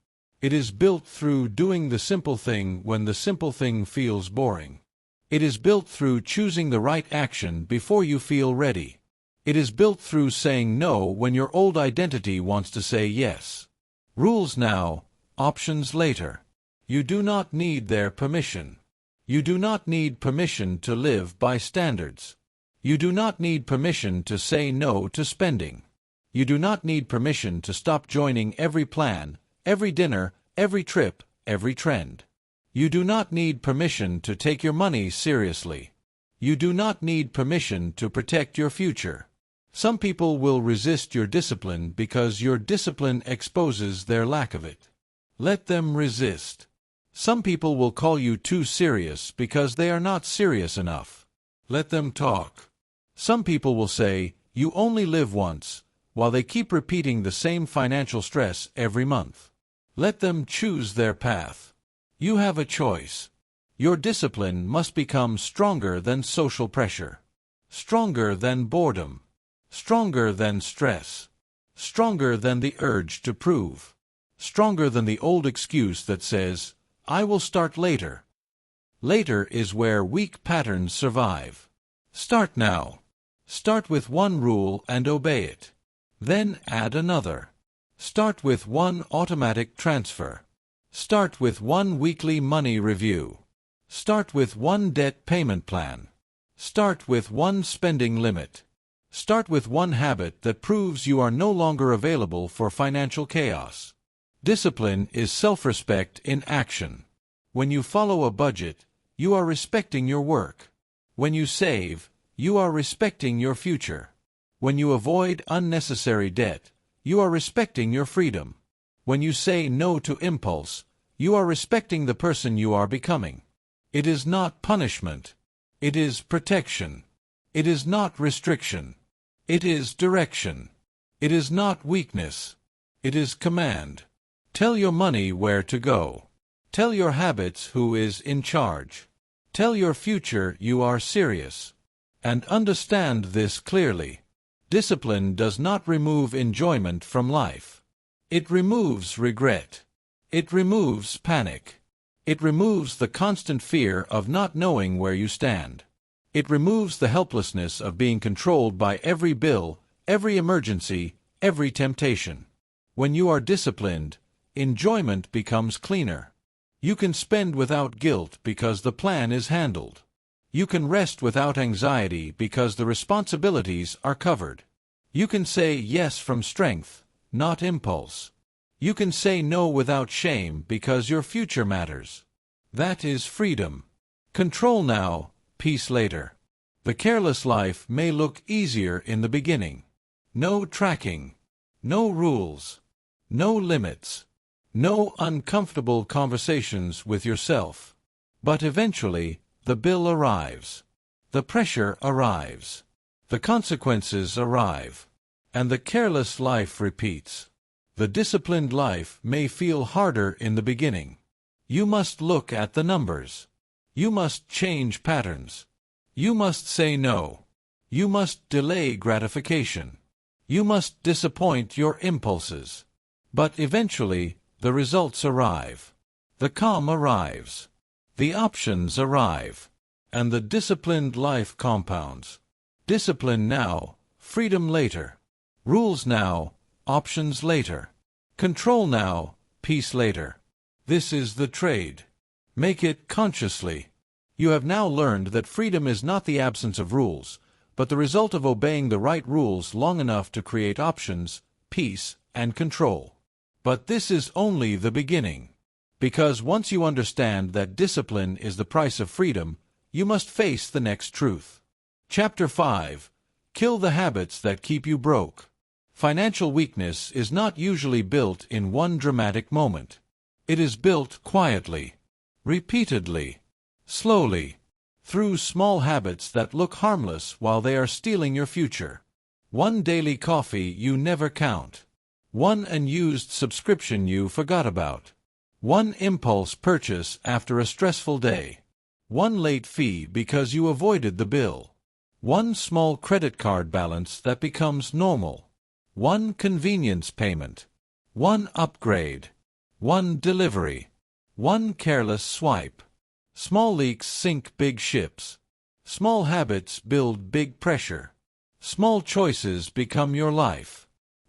It is built through doing the simple thing when the simple thing feels boring. It is built through choosing the right action before you feel ready. It is built through saying no when your old identity wants to say yes. Rules now, options later. You do not need their permission. You do not need permission to live by standards. You do not need permission to say no to spending. You do not need permission to stop joining every plan, every dinner, every trip, every trend. You do not need permission to take your money seriously. You do not need permission to protect your future. Some people will resist your discipline because your discipline exposes their lack of it. Let them resist. Some people will call you too serious because they are not serious enough. Let them talk. Some people will say, "You only live once," while they keep repeating the same financial stress every month. Let them choose their path. You have a choice. Your discipline must become stronger than social pressure, stronger than boredom, stronger than stress, stronger than the urge to prove, stronger than the old excuse that says, "I will start later." Later is where weak patterns survive. Start now. Start with one rule and obey it. Then add another. Start with one automatic transfer. Start with one weekly money review. Start with one debt payment plan. Start with one spending limit. Start with one habit that proves you are no longer available for financial chaos. Discipline is self-respect in action. When you follow a budget, you are respecting your work. When you save, you are respecting your future. When you avoid unnecessary debt, you are respecting your freedom. When you say no to impulse, you are respecting the person you are becoming. It is not punishment. It is protection. It is not restriction. It is direction. It is not weakness. It is command. Tell your money where to go. Tell your habits who is in charge. Tell your future you are serious. And understand this clearly. Discipline does not remove enjoyment from life. It removes regret. It removes panic. It removes the constant fear of not knowing where you stand. It removes the helplessness of being controlled by every bill, every emergency, every temptation. When you are disciplined, enjoyment becomes cleaner. You can spend without guilt because the plan is handled. You can rest without anxiety because the responsibilities are covered. You can say yes from strength, not impulse. You can say no without shame because your future matters. That is freedom. Control now, peace later. The careless life may look easier in the beginning. No tracking. No rules. No limits. No uncomfortable conversations with yourself. But eventually, the bill arrives. The pressure arrives. The consequences arrive. And the careless life repeats. The disciplined life may feel harder in the beginning. You must look at the numbers. You must change patterns. You must say no. You must delay gratification. You must disappoint your impulses. But eventually, the results arrive. The calm arrives. The options arrive. And the disciplined life compounds. Discipline now, freedom later. Rules now, options later. Control now, peace later. This is the trade. Make it consciously. You have now learned that freedom is not the absence of rules, but the result of obeying the right rules long enough to create options, peace, and control. But this is only the beginning. Because once you understand that discipline is the price of freedom, you must face the next truth. Chapter 5. Kill the habits that keep you broke. Financial weakness is not usually built in one dramatic moment. It is built quietly, repeatedly, slowly, through small habits that look harmless while they are stealing your future. One daily coffee you never count. One unused subscription you forgot about. One impulse purchase after a stressful day. One late fee because you avoided the bill. One small credit card balance that becomes normal. One convenience payment. One upgrade. One delivery. One careless swipe. Small leaks sink big ships. Small habits build big pressure. Small choices become your life.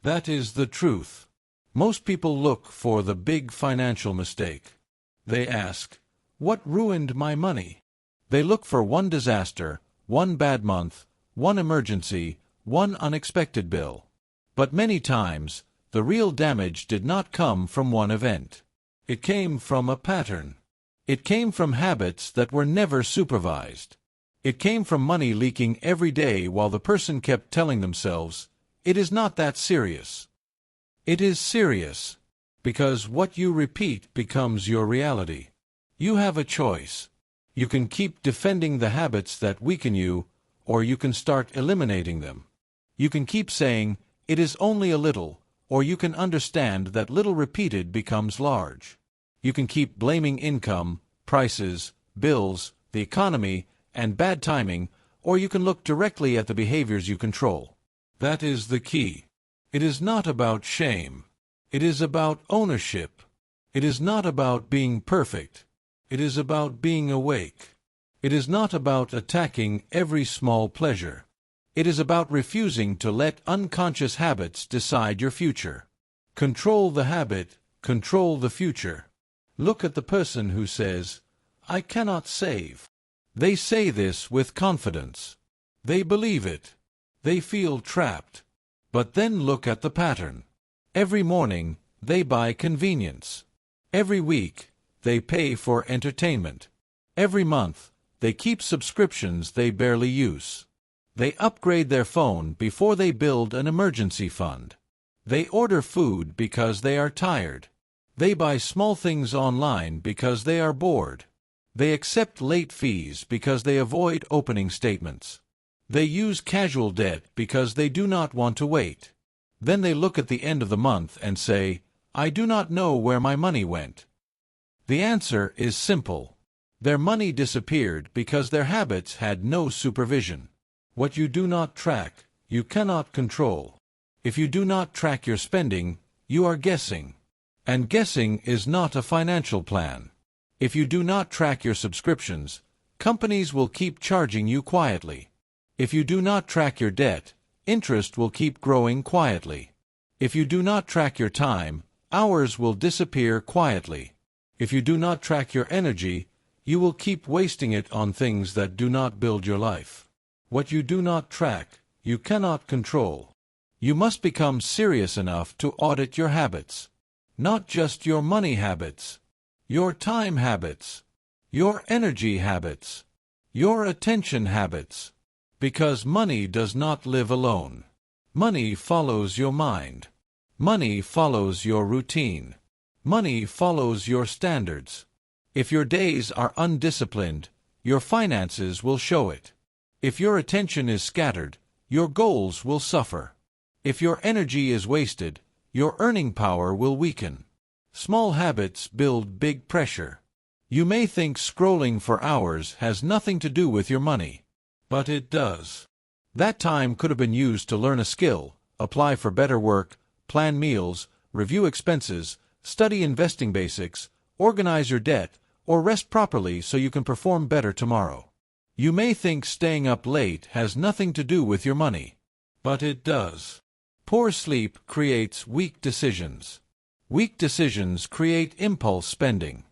That is the truth. Most people look for the big financial mistake. They ask, "What ruined my money?" They look for one disaster, one bad month, one emergency, one unexpected bill. But many times, the real damage did not come from one event. It came from a pattern. It came from habits that were never supervised. It came from money leaking every day while the person kept telling themselves, "It is not that serious." It is serious, because what you repeat becomes your reality. You have a choice. You can keep defending the habits that weaken you, or you can start eliminating them. You can keep saying, "It is only a little," or you can understand that little repeated becomes large. You can keep blaming income, prices, bills, the economy, and bad timing, or you can look directly at the behaviors you control. That is the key. It is not about shame. It is about ownership. It is not about being perfect. It is about being awake. It is not about attacking every small pleasure. It is about refusing to let unconscious habits decide your future. Control the habit, control the future. Look at the person who says, "I cannot save." They say this with confidence. They believe it. They feel trapped. But then look at the pattern. Every morning, they buy convenience. Every week, they pay for entertainment. Every month, they keep subscriptions they barely use. They upgrade their phone before they build an emergency fund. They order food because they are tired. They buy small things online because they are bored. They accept late fees because they avoid opening statements. They use casual debt because they do not want to wait. Then they look at the end of the month and say, "I do not know where my money went." The answer is simple. Their money disappeared because their habits had no supervision. What you do not track, you cannot control. If you do not track your spending, you are guessing. And guessing is not a financial plan. If you do not track your subscriptions, companies will keep charging you quietly. If you do not track your debt, interest will keep growing quietly. If you do not track your time, hours will disappear quietly. If you do not track your energy, you will keep wasting it on things that do not build your life. What you do not track, you cannot control. You must become serious enough to audit your habits. Not just your money habits. Your time habits. Your energy habits. Your attention habits. Because money does not live alone. Money follows your mind. Money follows your routine. Money follows your standards. If your days are undisciplined, your finances will show it. If your attention is scattered, your goals will suffer. If your energy is wasted, your earning power will weaken. Small habits build big pressure. You may think scrolling for hours has nothing to do with your money. But it does. That time could have been used to learn a skill, apply for better work, plan meals, review expenses, study investing basics, organize your debt, or rest properly so you can perform better tomorrow. You may think staying up late has nothing to do with your money. But it does. Poor sleep creates weak decisions. Weak decisions create impulse spending.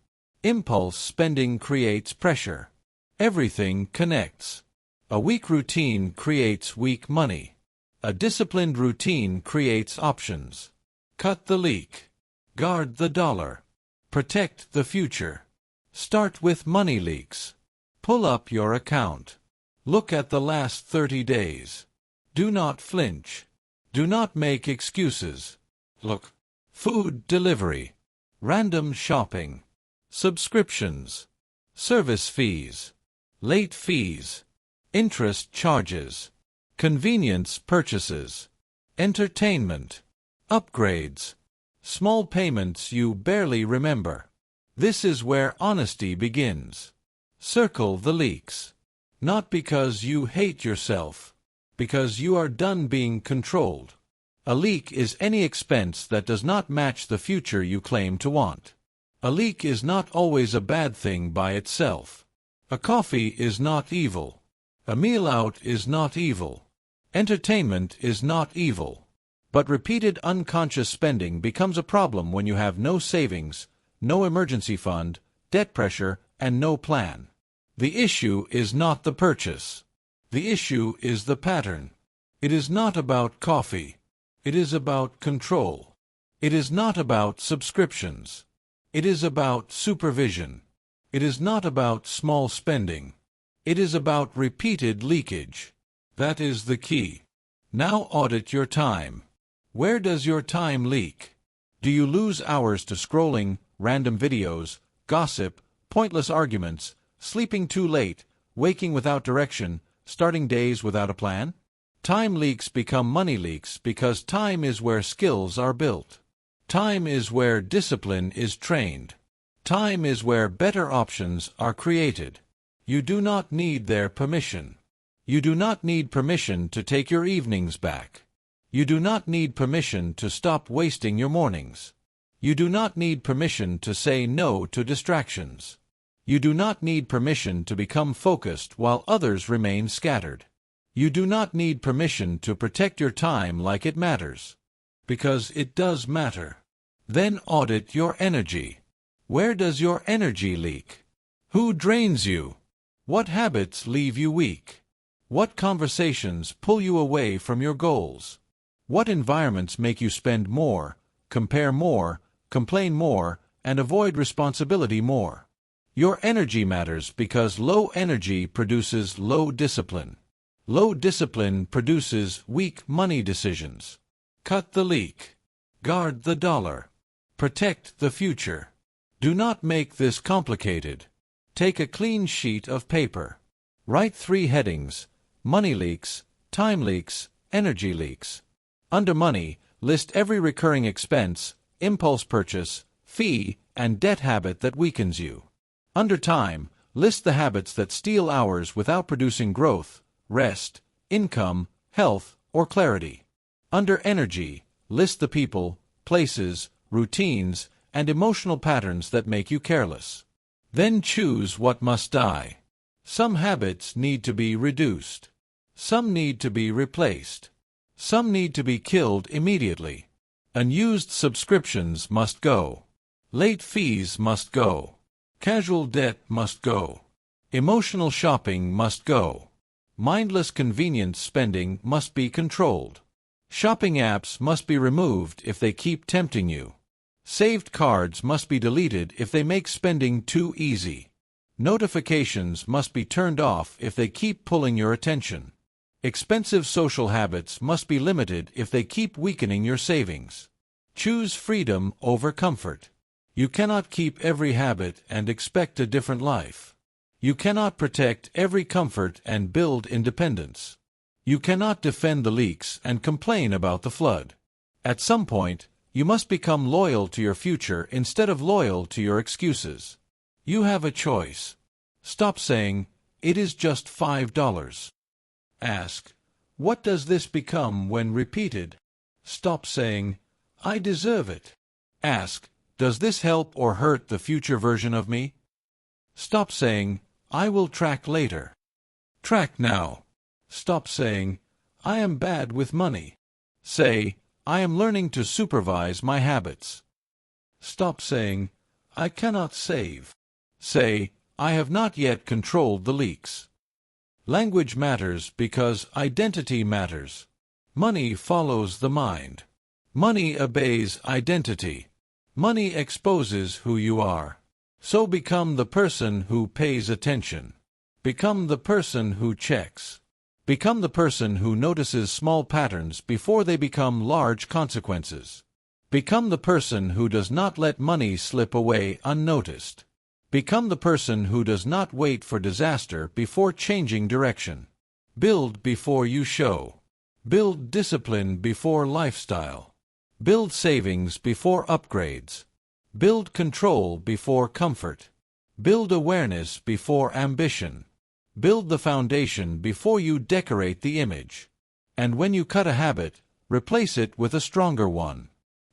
Impulse spending creates pressure. Everything connects. A weak routine creates weak money. A disciplined routine creates options. Cut the leak. Guard the dollar. Protect the future. Start with money leaks. Pull up your account. Look at the last 30 days. Do not flinch. Do not make excuses. Look. Food delivery. Random shopping. Subscriptions. Service fees. Late fees. Interest charges. Convenience purchases. Entertainment. Upgrades. Small payments you barely remember. This is where honesty begins. Circle the leaks. Not because you hate yourself, because you are done being controlled. A leak is any expense that does not match the future you claim to want. A leak is not always a bad thing by itself. A coffee is not evil. A meal out is not evil. Entertainment is not evil. But repeated unconscious spending becomes a problem when you have no savings, no emergency fund, debt pressure, and no plan. The issue is not the purchase. The issue is the pattern. It is not about coffee. It is about control. It is not about subscriptions. It is about supervision. It is not about small spending. It is about repeated leakage. That is the key. Now audit your time. Where does your time leak? Do you lose hours to scrolling, random videos, gossip, pointless arguments, sleeping too late, waking without direction, starting days without a plan? Time leaks become money leaks because time is where skills are built. Time is where discipline is trained. Time is where better options are created. You do not need their permission. You do not need permission to take your evenings back. You do not need permission to stop wasting your mornings. You do not need permission to say no to distractions. You do not need permission to become focused while others remain scattered. You do not need permission to protect your time like it matters. Because it does matter. Then audit your energy. Where does your energy leak? Who drains you? What habits leave you weak? What conversations pull you away from your goals? What environments make you spend more, compare more, complain more, and avoid responsibility more? Your energy matters because low energy produces low discipline. Low discipline produces weak money decisions. Cut the leak. Guard the dollar. Protect the future. Do not make this complicated. Take a clean sheet of paper. Write 3 headings: money leaks, time leaks, energy leaks. Under money, list every recurring expense, impulse purchase, fee, and debt habit that weakens you. Under time, list the habits that steal hours without producing growth, rest, income, health, or clarity. Under energy, list the people, places, routines, and emotional patterns that make you careless. Then choose what must die. Some habits need to be reduced. Some need to be replaced. Some need to be killed immediately. Unused subscriptions must go. Late fees must go. Casual debt must go. Emotional shopping must go. Mindless convenience spending must be controlled. Shopping apps must be removed if they keep tempting you. Saved cards must be deleted if they make spending too easy. Notifications must be turned off if they keep pulling your attention. Expensive social habits must be limited if they keep weakening your savings. Choose freedom over comfort. You cannot keep every habit and expect a different life. You cannot protect every comfort and build independence. You cannot defend the leaks and complain about the flood. At some point, you must become loyal to your future instead of loyal to your excuses. You have a choice. Stop saying, "It is just $5." Ask, "What does this become when repeated?" Stop saying, "I deserve it." Ask, "Does this help or hurt the future version of me?" Stop saying, "I will track later." Track now. Stop saying, "I am bad with money." Say, "I am learning to supervise my habits." Stop saying, "I cannot save." Say, "I have not yet controlled the leaks." Language matters because identity matters. Money follows the mind. Money obeys identity. Money exposes who you are. So become the person who pays attention. Become the person who checks. Become the person who notices small patterns before they become large consequences. Become the person who does not let money slip away unnoticed. Become the person who does not wait for disaster before changing direction. Build before you show. Build discipline before lifestyle. Build savings before upgrades. Build control before comfort. Build awareness before ambition. Build the foundation before you decorate the image. And when you cut a habit, replace it with a stronger one.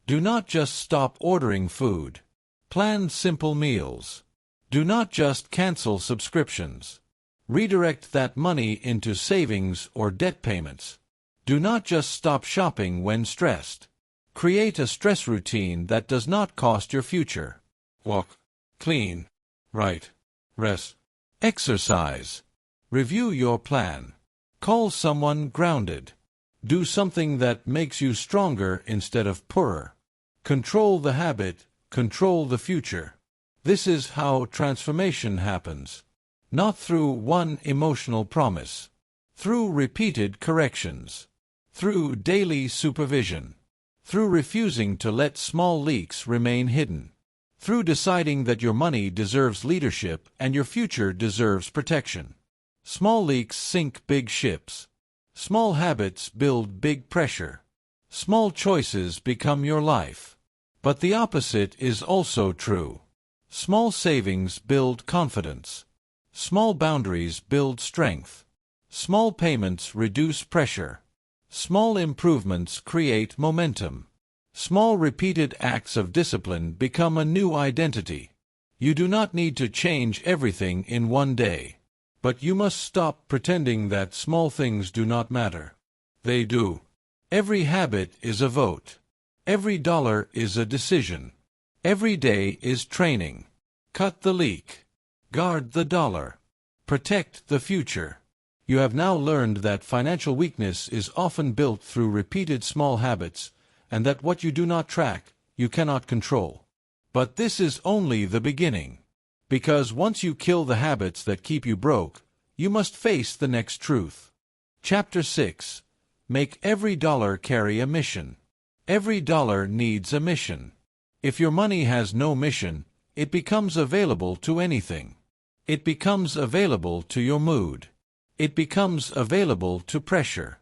Do not just stop ordering food. Plan simple meals. Do not just cancel subscriptions. Redirect that money into savings or debt payments. Do not just stop shopping when stressed. Create a stress routine that does not cost your future. Walk, clean, write, rest, exercise. Review your plan. Call someone grounded. Do something that makes you stronger instead of poorer. Control the habit, control the future. This is how transformation happens. Not through one emotional promise. Through repeated corrections. Through daily supervision. Through refusing to let small leaks remain hidden. Through deciding that your money deserves leadership and your future deserves protection. Small leaks sink big ships. Small habits build big pressure. Small choices become your life. But the opposite is also true. Small savings build confidence. Small boundaries build strength. Small payments reduce pressure. Small improvements create momentum. Small repeated acts of discipline become a new identity. You do not need to change everything in one day. But you must stop pretending that small things do not matter. They do. Every habit is a vote. Every dollar is a decision. Every day is training. Cut the leak. Guard the dollar. Protect the future. You have now learned that financial weakness is often built through repeated small habits, and that what you do not track, you cannot control. But this is only the beginning. Because once you kill the habits that keep you broke, you must face the next truth. Chapter 6. Make every dollar carry a mission. Every dollar needs a mission. If your money has no mission, it becomes available to anything. It becomes available to your mood. It becomes available to pressure.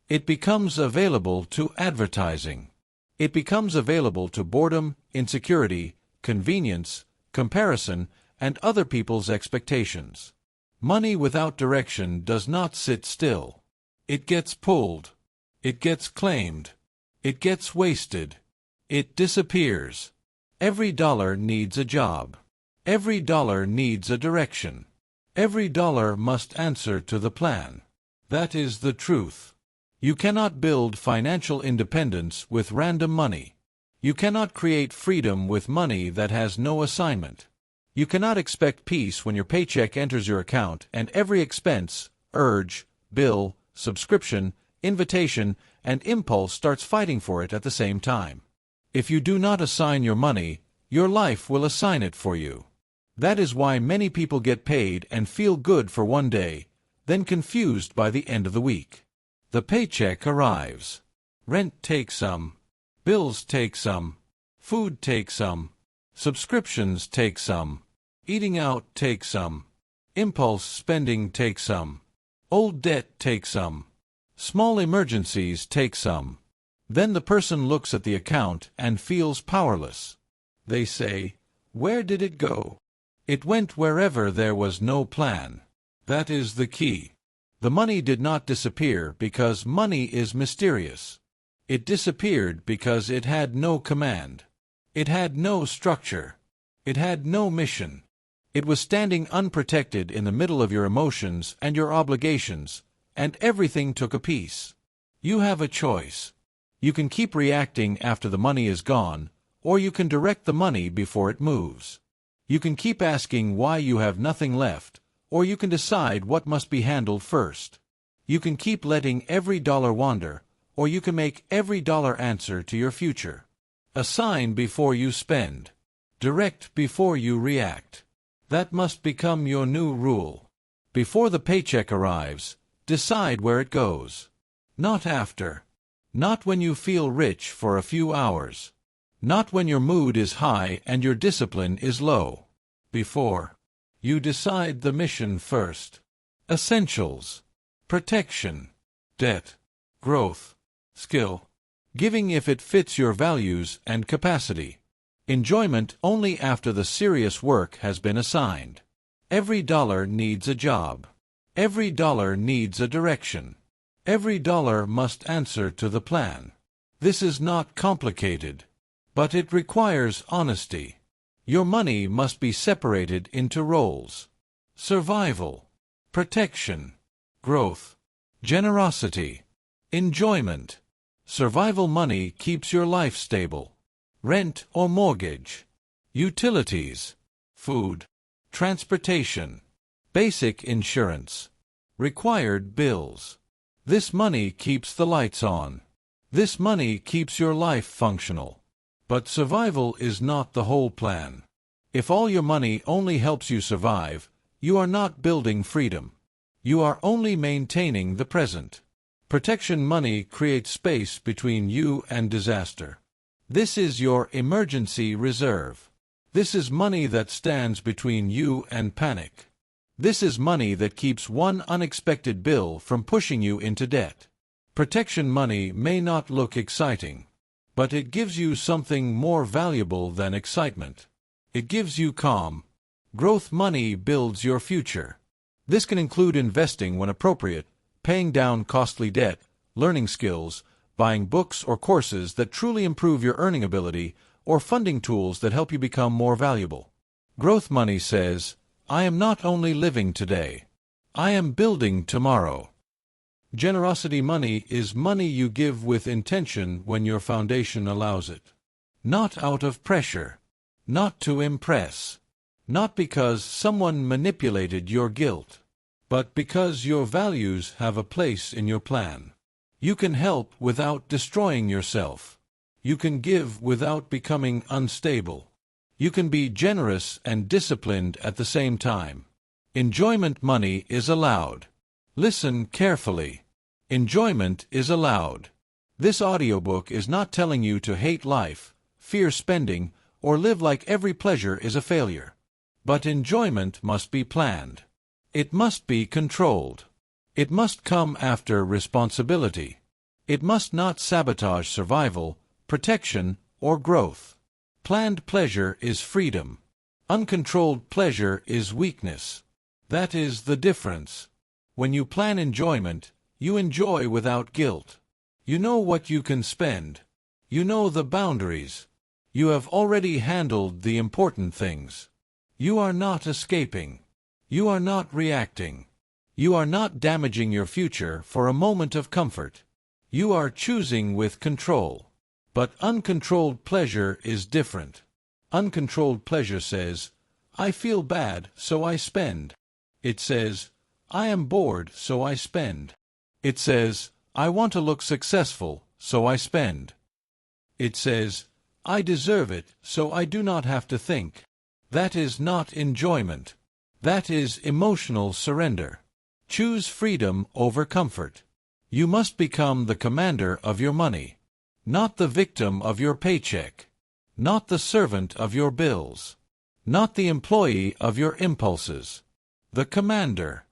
It becomes available to advertising. It becomes available to boredom, insecurity, convenience, comparison, and other people's expectations. Money without direction does not sit still. It gets pulled. It gets claimed. It gets wasted. It disappears. Every dollar needs a job. Every dollar needs a direction. Every dollar must answer to the plan. That is the truth. You cannot build financial independence with random money. You cannot create freedom with money that has no assignment. You cannot expect peace when your paycheck enters your account and every expense, urge, bill, subscription, invitation, and impulse starts fighting for it at the same time. If you do not assign your money, your life will assign it for you. That is why many people get paid and feel good for one day, then confused by the end of the week. The paycheck arrives. Rent takes some. Bills take some. Food takes some. Subscriptions take some. Eating out takes some. Impulse spending takes some. Old debt takes some. Small emergencies take some. Then the person looks at the account and feels powerless. They say, "Where did it go?" It went wherever there was no plan. That is the key. The money did not disappear because money is mysterious. It disappeared because it had no command. It had no structure. It had no mission. It was standing unprotected in the middle of your emotions and your obligations, and everything took a piece. You have a choice. You can keep reacting after the money is gone, or you can direct the money before it moves. You can keep asking why you have nothing left, or you can decide what must be handled first. You can keep letting every dollar wander, or you can make every dollar answer to your future. Assign before you spend. Direct before you react. That must become your new rule. Before the paycheck arrives, decide where it goes. Not after. Not when you feel rich for a few hours. Not when your mood is high and your discipline is low. Before. You decide the mission first. Essentials. Protection. Debt. Growth. Skill. Giving if it fits your values and capacity. Enjoyment only after the serious work has been assigned. Every dollar needs a job. Every dollar needs a direction. Every dollar must answer to the plan. This is not complicated, but it requires honesty. Your money must be separated into roles. Survival. Protection. Growth. Generosity. Enjoyment. Survival money keeps your life stable. Rent or mortgage. Utilities. Food. Transportation. Basic insurance. Required bills. This money keeps the lights on. This money keeps your life functional. But survival is not the whole plan. If all your money only helps you survive, you are not building freedom. You are only maintaining the present. Protection money creates space between you and disaster. This is your emergency reserve. This is money that stands between you and panic. This is money that keeps one unexpected bill from pushing you into debt. Protection money may not look exciting, but it gives you something more valuable than excitement. It gives you calm. Growth money builds your future. This can include investing when appropriate, paying down costly debt, learning skills, buying books or courses that truly improve your earning ability, or funding tools that help you become more valuable. Growth money says, I am not only living today, I am building tomorrow. Generosity money is money you give with intention when your foundation allows it. Not out of pressure. Not to impress. Not because someone manipulated your guilt, but because your values have a place in your plan. You can help without destroying yourself. You can give without becoming unstable. You can be generous and disciplined at the same time. Enjoyment money is allowed. Listen carefully. Enjoyment is allowed. This audiobook is not telling you to hate life, fear spending, or live like every pleasure is a failure. But enjoyment must be planned. It must be controlled. It must come after responsibility. It must not sabotage survival, protection, or growth. Planned pleasure is freedom. Uncontrolled pleasure is weakness. That is the difference. When you plan enjoyment, you enjoy without guilt. You know what you can spend. You know the boundaries. You have already handled the important things. You are not escaping. You are not reacting. You are not damaging your future for a moment of comfort. You are choosing with control. But uncontrolled pleasure is different. Uncontrolled pleasure says, I feel bad, so I spend. It says, I am bored, so I spend. It says, I want to look successful, so I spend. It says, I deserve it, so I do not have to think. That is not enjoyment. That is emotional surrender. Choose freedom over comfort. You must become the commander of your money, not the victim of your paycheck, not the servant of your bills, not the employee of your impulses. The commander.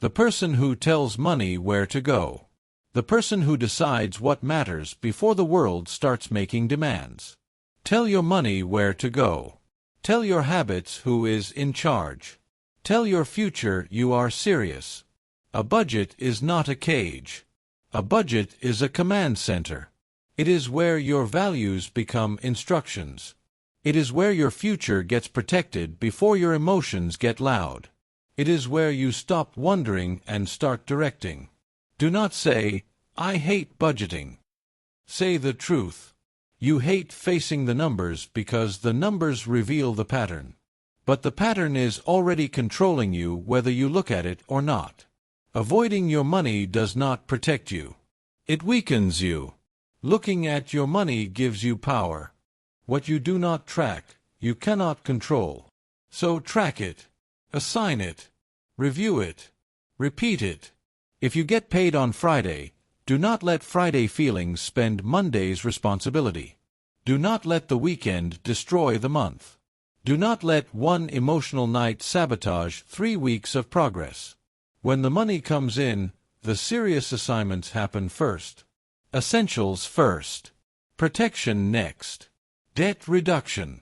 The person who tells money where to go. The person who decides what matters before the world starts making demands. Tell your money where to go. Tell your habits who is in charge. Tell your future you are serious. A budget is not a cage. A budget is a command center. It is where your values become instructions. It is where your future gets protected before your emotions get loud. It is where you stop wondering and start directing. Do not say, I hate budgeting. Say the truth. You hate facing the numbers because the numbers reveal the pattern. But the pattern is already controlling you whether you look at it or not. Avoiding your money does not protect you. It weakens you. Looking at your money gives you power. What you do not track, you cannot control. So track it, assign it, review it, repeat it. If you get paid on Friday, do not let Friday feelings spend Monday's responsibility. Do not let the weekend destroy the month. Do not let one emotional night sabotage 3 weeks of progress. When the money comes in, the serious assignments happen first. Essentials first. Protection next. Debt reduction.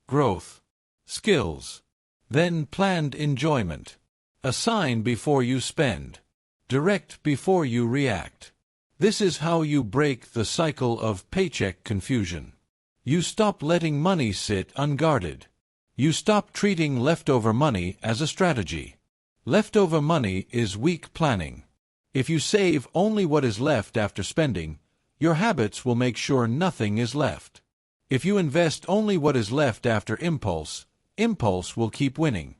Growth. Skills. Then planned enjoyment. Assign before you spend. Direct before you react. This is how you break the cycle of paycheck confusion. You stop letting money sit unguarded. You stop treating leftover money as a strategy. Leftover money is weak planning. If you save only what is left after spending, your habits will make sure nothing is left. If you invest only what is left after impulse, impulse will keep winning.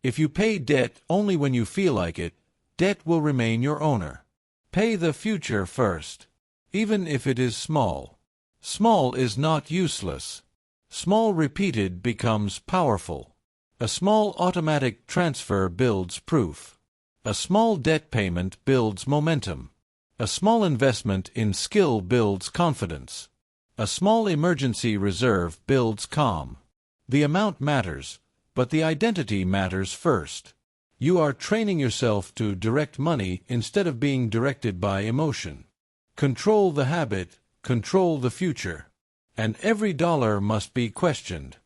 If you pay debt only when you feel like it, debt will remain your owner. Pay the future first, even if it is small. Small is not useless. Small repeated becomes powerful. A small automatic transfer builds proof. A small debt payment builds momentum. A small investment in skill builds confidence. A small emergency reserve builds calm. The amount matters, but the identity matters first. You are training yourself to direct money instead of being directed by emotion. Control the habit, control the future. And every dollar must be questioned.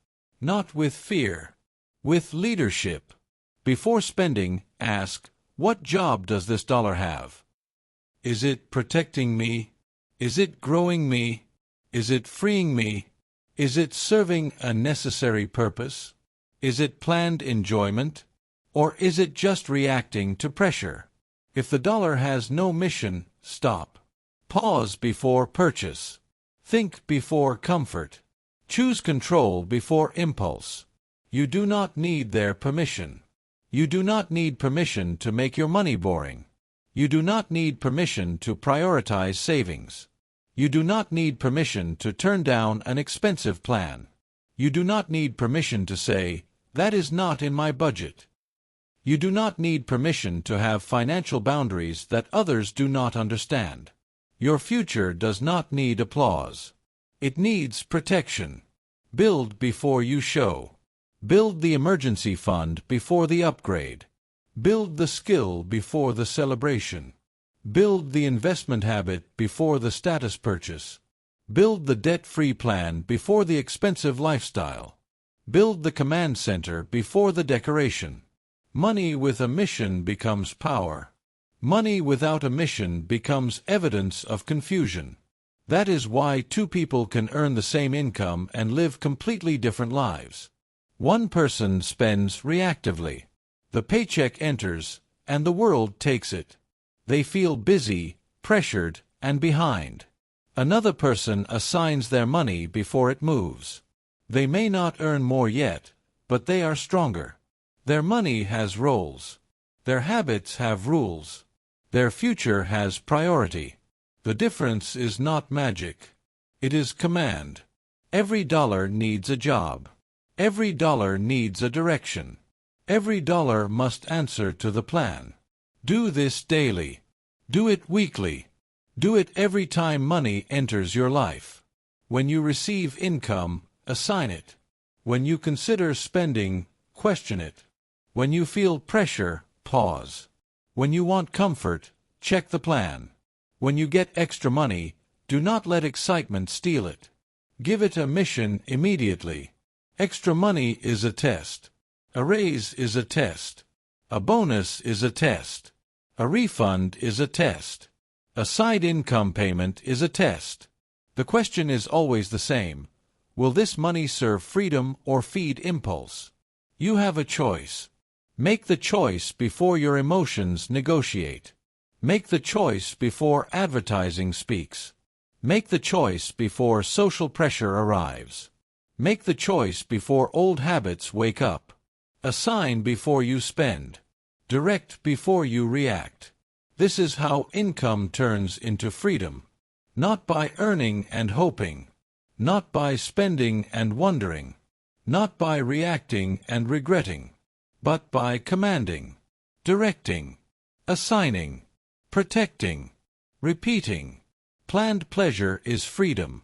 Not with fear, with leadership. Before spending, ask, what job does this dollar have? Is it protecting me? Is it growing me? Is it freeing me? Is it serving a necessary purpose? Is it planned enjoyment? Or is it just reacting to pressure? If the dollar has no mission, stop. Pause before purchase. Think before comfort. Choose control before impulse. You do not need their permission. You do not need permission to make your money boring. You do not need permission to prioritize savings. You do not need permission to turn down an expensive plan. You do not need permission to say, that is not in my budget. You do not need permission to have financial boundaries that others do not understand. Your future does not need applause. It needs protection. Build before you show. Build the emergency fund before the upgrade. Build the skill before the celebration. Build the investment habit before the status purchase. Build the debt-free plan before the expensive lifestyle. Build the command center before the decoration. Money with a mission becomes power. Money without a mission becomes evidence of confusion. That is why two people can earn the same income and live completely different lives. One person spends reactively. The paycheck enters, and the world takes it. They feel busy, pressured, and behind. Another person assigns their money before it moves. They may not earn more yet, but they are stronger. Their money has roles. Their habits have rules. Their future has priority. The difference is not magic. It is command. Every dollar needs a job. Every dollar needs a direction. Every dollar must answer to the plan. Do this daily. Do it weekly. Do it every time money enters your life. When you receive income, assign it. When you consider spending, question it. When you feel pressure, pause. When you want comfort, check the plan. When you get extra money, do not let excitement steal it. Give it a mission immediately. Extra money is a test. A raise is a test. A bonus is a test. A refund is a test. A side income payment is a test. The question is always the same. Will this money serve freedom or feed impulse? You have a choice. Make the choice before your emotions negotiate. Make the choice before advertising speaks. Make the choice before social pressure arrives. Make the choice before old habits wake up. Assign before you spend. Direct before you react. This is how income turns into freedom. Not by earning and hoping, not by spending and wondering, not by reacting and regretting, but by commanding, directing, assigning, protecting, repeating. Planned pleasure is freedom.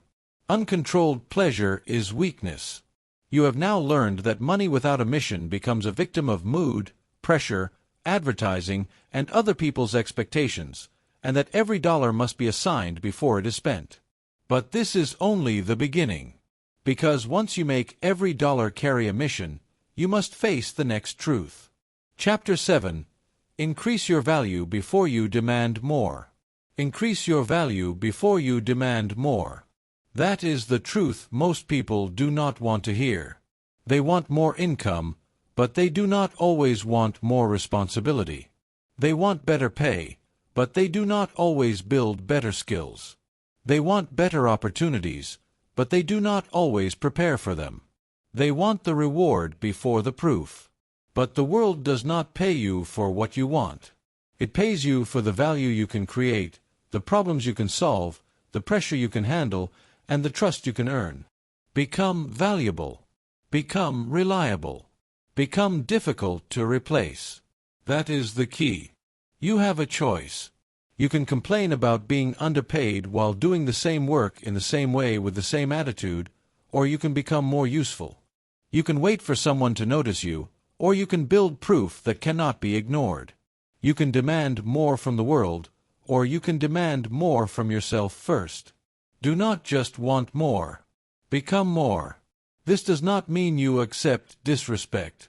Uncontrolled pleasure is weakness. You have now learned that money without a mission becomes a victim of mood, pressure, advertising, and other people's expectations, and that every dollar must be assigned before it is spent. But this is only the beginning. Because once you make every dollar carry a mission, you must face the next truth. Chapter 7. Increase your value before you demand more. Increase your value before you demand more. That is the truth most people do not want to hear. They want more income, but they do not always want more responsibility. They want better pay, but they do not always build better skills. They want better opportunities, but they do not always prepare for them. They want the reward before the proof. But the world does not pay you for what you want. It pays you for the value you can create, the problems you can solve, the pressure you can handle, and the trust you can earn. Become valuable. Become reliable. Become difficult to replace. That is the key. You have a choice. You can complain about being underpaid while doing the same work in the same way with the same attitude, or you can become more useful. You can wait for someone to notice you, or you can build proof that cannot be ignored. You can demand more from the world, or you can demand more from yourself first. Do not just want more. Become more. This does not mean you accept disrespect.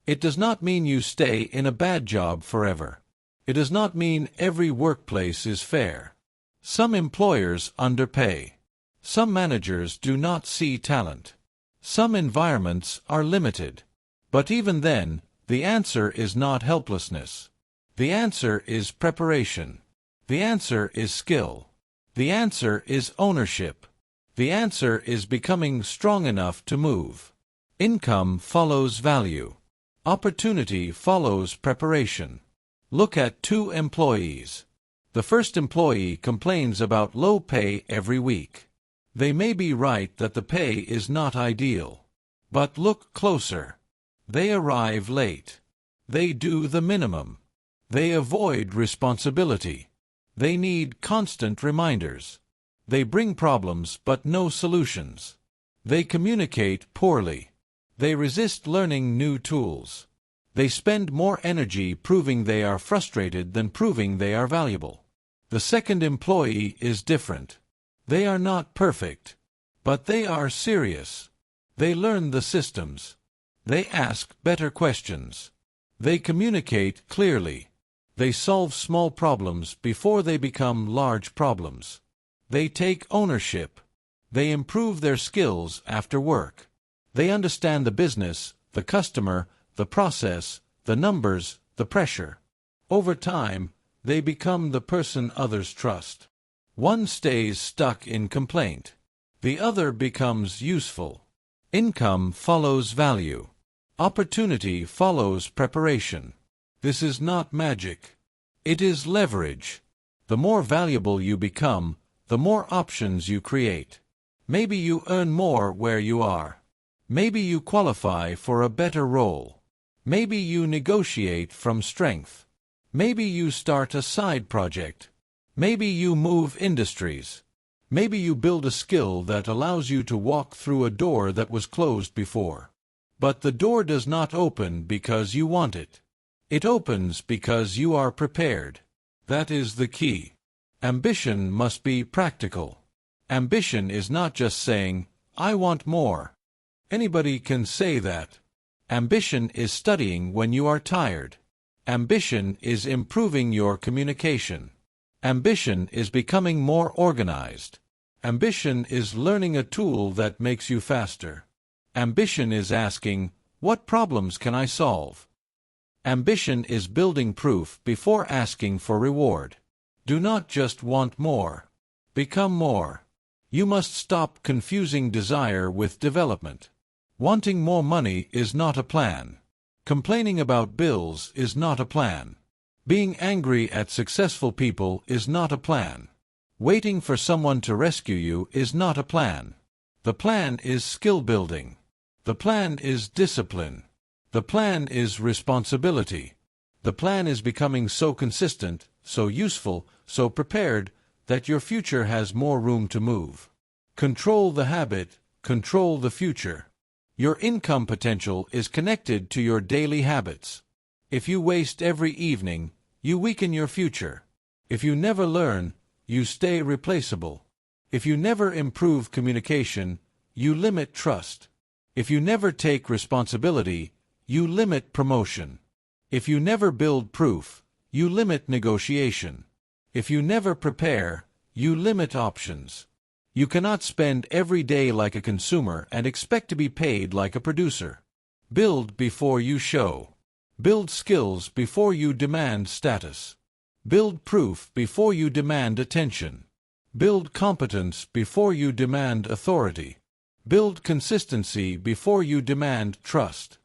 It does not mean you stay in a bad job forever. It does not mean every workplace is fair. Some employers underpay. Some managers do not see talent. Some environments are limited. But even then, the answer is not helplessness. The answer is preparation. The answer is skill. The answer is ownership. The answer is becoming strong enough to move. Income follows value. Opportunity follows preparation. Look at two employees. The first employee complains about low pay every week. They may be right that the pay is not ideal. But look closer. They arrive late. They do the minimum. They avoid responsibility. They need constant reminders. They bring problems but no solutions. They communicate poorly. They resist learning new tools. They spend more energy proving they are frustrated than proving they are valuable. The second employee is different. They are not perfect, but they are serious. They learn the systems. They ask better questions. They communicate clearly. They solve small problems before they become large problems. They take ownership. They improve their skills after work. They understand the business, the customer, the process, the numbers, the pressure. Over time, they become the person others trust. One stays stuck in complaint. The other becomes useful. Income follows value. Opportunity follows preparation. This is not magic. It is leverage. The more valuable you become, the more options you create. Maybe you earn more where you are. Maybe you qualify for a better role. Maybe you negotiate from strength. Maybe you start a side project. Maybe you move industries. Maybe you build a skill that allows you to walk through a door that was closed before. But the door does not open because you want it. It opens because you are prepared. That is the key. Ambition must be practical. Ambition is not just saying, "I want more." Anybody can say that. Ambition is studying when you are tired. Ambition is improving your communication. Ambition is becoming more organized. Ambition is learning a tool that makes you faster. Ambition is asking, "What problems can I solve?" Ambition is building proof before asking for reward. Do not just want more. Become more. You must stop confusing desire with development. Wanting more money is not a plan. Complaining about bills is not a plan. Being angry at successful people is not a plan. Waiting for someone to rescue you is not a plan. The plan is skill building. The plan is discipline. The plan is responsibility. The plan is becoming so consistent, so useful, so prepared, that your future has more room to move. Control the habit, control the future. Your income potential is connected to your daily habits. If you waste every evening, you weaken your future. If you never learn, you stay replaceable. If you never improve communication, you limit trust. If you never take responsibility, you limit promotion. If you never build proof, you limit negotiation. If you never prepare, you limit options. You cannot spend every day like a consumer and expect to be paid like a producer. Build before you show. Build skills before you demand status. Build proof before you demand attention. Build competence before you demand authority. Build consistency before you demand trust.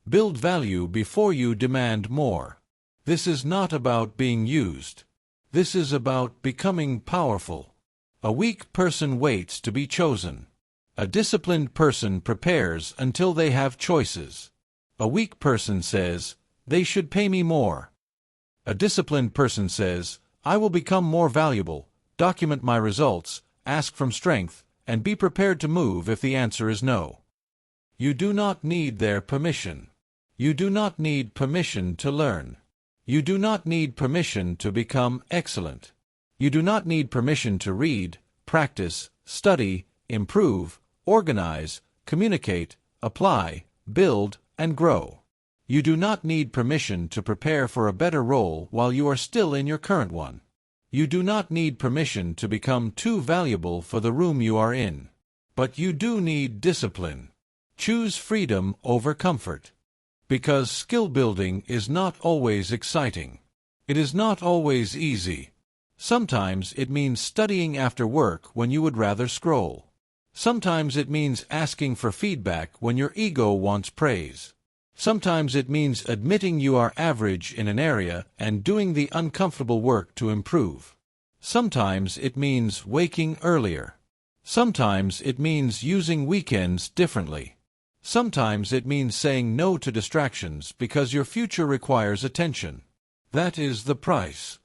Build value before you demand more. This is not about being used. This is about becoming powerful. A weak person waits to be chosen. A disciplined person prepares until they have choices. A weak person says, "They should pay me more." A disciplined person says, "I will become more valuable, document my results, ask from strength, and be prepared to move if the answer is no." You do not need their permission. You do not need permission to learn. You do not need permission to become excellent. You do not need permission to read, practice, study, improve, organize, communicate, apply, build, and grow. You do not need permission to prepare for a better role while you are still in your current one. You do not need permission to become too valuable for the room you are in. But you do need discipline. Choose freedom over comfort. Because skill building is not always exciting. It is not always easy. Sometimes it means studying after work when you would rather scroll. Sometimes it means asking for feedback when your ego wants praise. Sometimes it means admitting you are average in an area and doing the uncomfortable work to improve. Sometimes it means waking earlier. Sometimes it means using weekends differently. Sometimes it means saying no to distractions because your future requires attention. That is the price.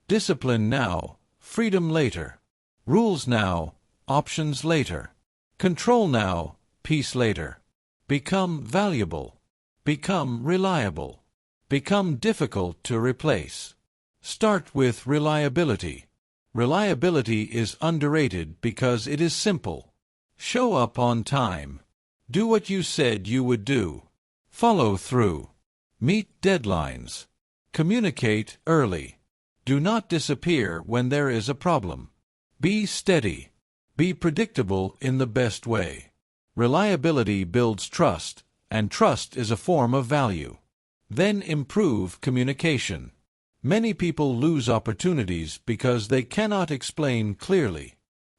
Discipline now, freedom later. Rules now, options later. Control now, peace later. Become valuable. Become reliable. Become difficult to replace. Start with reliability. Reliability is underrated because it is simple. Show up on time. Do what you said you would do. Follow through. Meet deadlines. Communicate early. Do not disappear when there is a problem. Be steady. Be predictable in the best way. Reliability builds trust, and trust is a form of value. Then improve communication. Many people lose opportunities because they cannot explain clearly.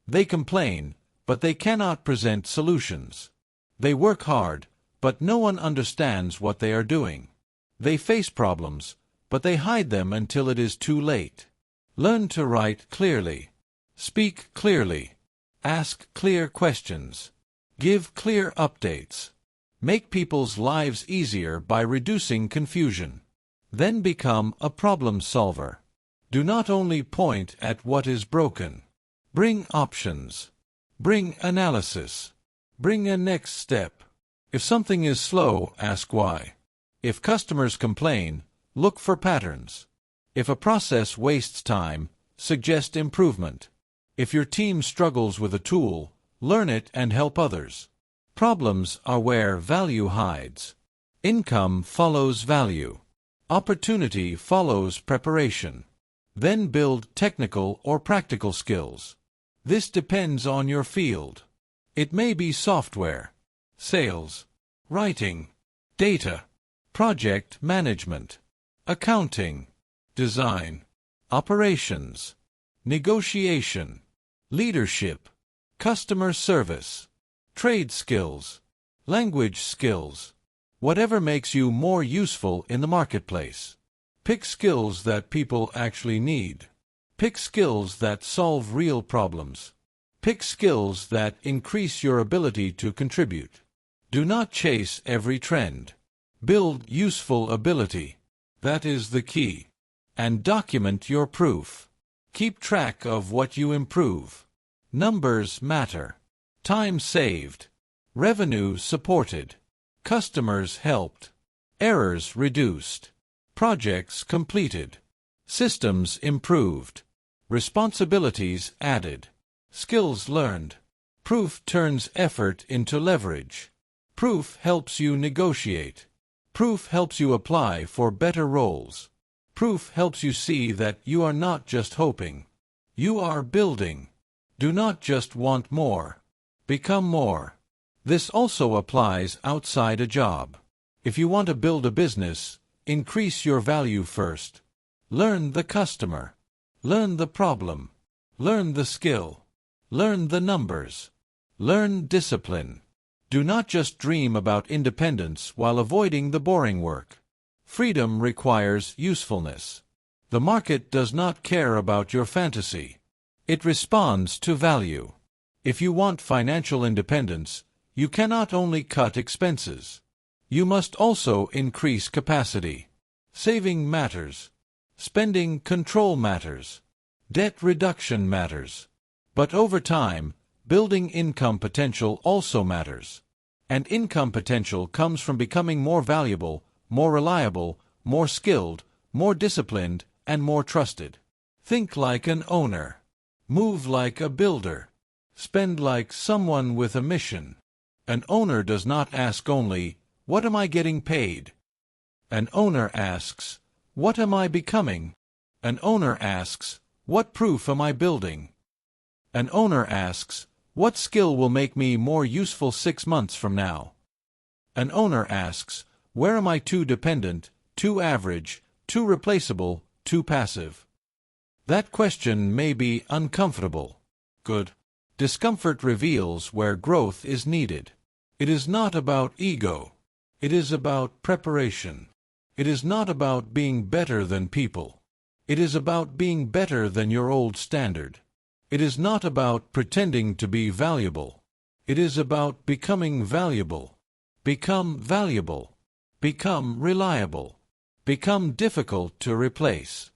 They complain, but they cannot present solutions. They work hard, but no one understands what they are doing. They face problems, but they hide them until it is too late. Learn to write clearly. Speak clearly. Ask clear questions. Give clear updates. Make people's lives easier by reducing confusion. Then become a problem solver. Do not only point at what is broken. Bring options. Bring analysis. Bring a next step. If something is slow, ask why. If customers complain, look for patterns. If a process wastes time, suggest improvement. If your team struggles with a tool, learn it and help others. Problems are where value hides. Income follows value. Opportunity follows preparation. Then build technical or practical skills. This depends on your field. It may be software, sales, writing, data, project management, accounting, design, operations, negotiation, leadership, customer service, trade skills, language skills, whatever makes you more useful in the marketplace. Pick skills that people actually need. Pick skills that solve real problems. Pick skills that increase your ability to contribute. Do not chase every trend. Build useful ability. That is the key. And document your proof. Keep track of what you improve. Numbers matter. Time saved. Revenue supported. Customers helped. Errors reduced. Projects completed. Systems improved. Responsibilities added. Skills learned. Proof turns effort into leverage. Proof helps you negotiate. Proof helps you apply for better roles. Proof helps you see that you are not just hoping. You are building. Do not just want more. Become more. This also applies outside a job. If you want to build a business, increase your value first. Learn the customer. Learn the problem. Learn the skill. Learn the numbers. Learn discipline. Do not just dream about independence while avoiding the boring work. Freedom requires usefulness. The market does not care about your fantasy. It responds to value. If you want financial independence, you cannot only cut expenses. You must also increase capacity. Saving matters. Spending control matters. Debt reduction matters. But over time, building income potential also matters. And income potential comes from becoming more valuable, more reliable, more skilled, more disciplined, and more trusted. Think like an owner. Move like a builder. Spend like someone with a mission. An owner does not ask only, "What am I getting paid?" An owner asks, "What am I becoming?" An owner asks, "What proof am I building?" An owner asks, "What skill will make me more useful 6 months from now?" An owner asks, "Where am I too dependent, too average, too replaceable, too passive?" That question may be uncomfortable. Good. Discomfort reveals where growth is needed. It is not about ego. It is about preparation. It is not about being better than people. It is about being better than your old standard. It is not about pretending to be valuable. It is about becoming valuable. Become valuable. Become reliable. Become difficult to replace.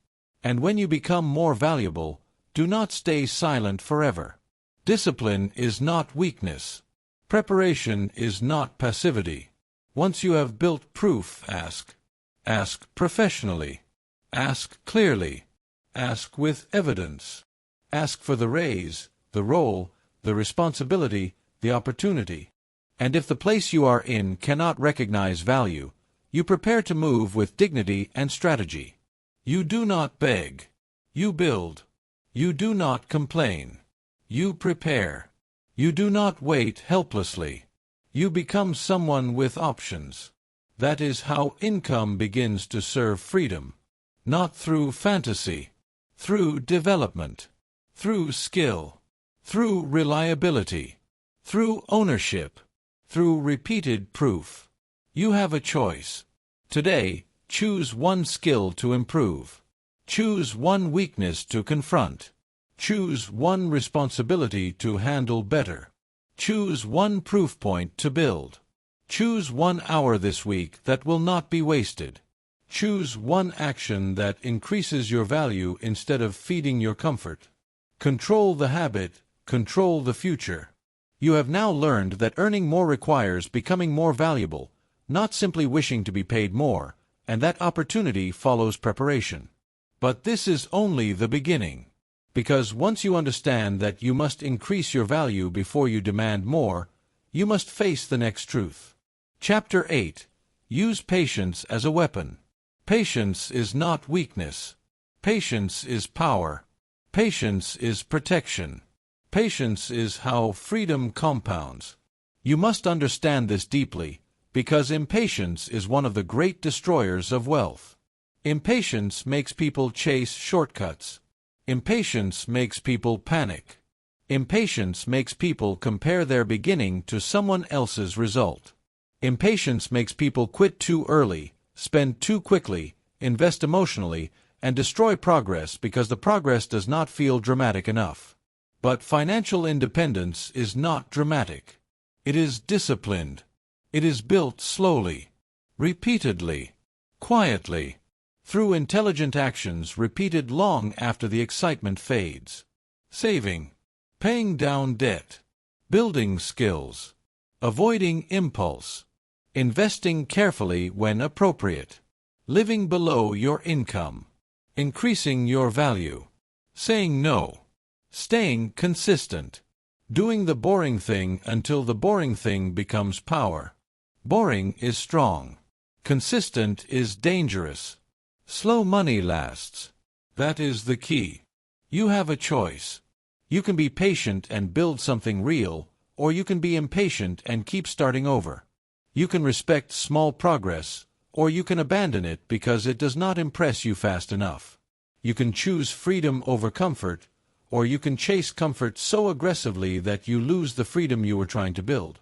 And when you become more valuable, do not stay silent forever. Discipline is not weakness. Preparation is not passivity. Once you have built proof, ask. Ask professionally. Ask clearly. Ask with evidence. Ask for the raise, the role, the responsibility, the opportunity. And if the place you are in cannot recognize value, you prepare to move with dignity and strategy. You do not beg. You build. You do not complain. You prepare. You do not wait helplessly. You become someone with options. That is how income begins to serve freedom. Not through fantasy. Through development. Through skill. Through reliability. Through ownership. Through repeated proof. You have a choice. Today, choose one skill to improve. Choose one weakness to confront. Choose one responsibility to handle better. Choose one proof point to build. Choose 1 hour this week that will not be wasted. Choose one action that increases your value instead of feeding your comfort. Control the habit, control the future. You have now learned that earning more requires becoming more valuable, not simply wishing to be paid more, and that opportunity follows preparation. But this is only the beginning. Because once you understand that you must increase your value before you demand more, you must face the next truth. Chapter 8. Use patience as a weapon. Patience is not weakness. Patience is power. Patience is protection. Patience is how freedom compounds. You must understand this deeply, because impatience is one of the great destroyers of wealth. Impatience makes people chase shortcuts. Impatience makes people panic. Impatience makes people compare their beginning to someone else's result. Impatience makes people quit too early, spend too quickly, invest emotionally, and destroy progress because the progress does not feel dramatic enough. But financial independence is not dramatic. It is disciplined. It is built slowly, repeatedly, quietly, through intelligent actions repeated long after the excitement fades. Saving, paying down debt, building skills, avoiding impulse, investing carefully when appropriate, living below your income, increasing your value, saying no, staying consistent, doing the boring thing until the boring thing becomes power. Boring is strong. Consistent is dangerous. Slow money lasts. That is the key. You have a choice. You can be patient and build something real, or you can be impatient and keep starting over. You can respect small progress, or you can abandon it because it does not impress you fast enough. You can choose freedom over comfort, or you can chase comfort so aggressively that you lose the freedom you were trying to build.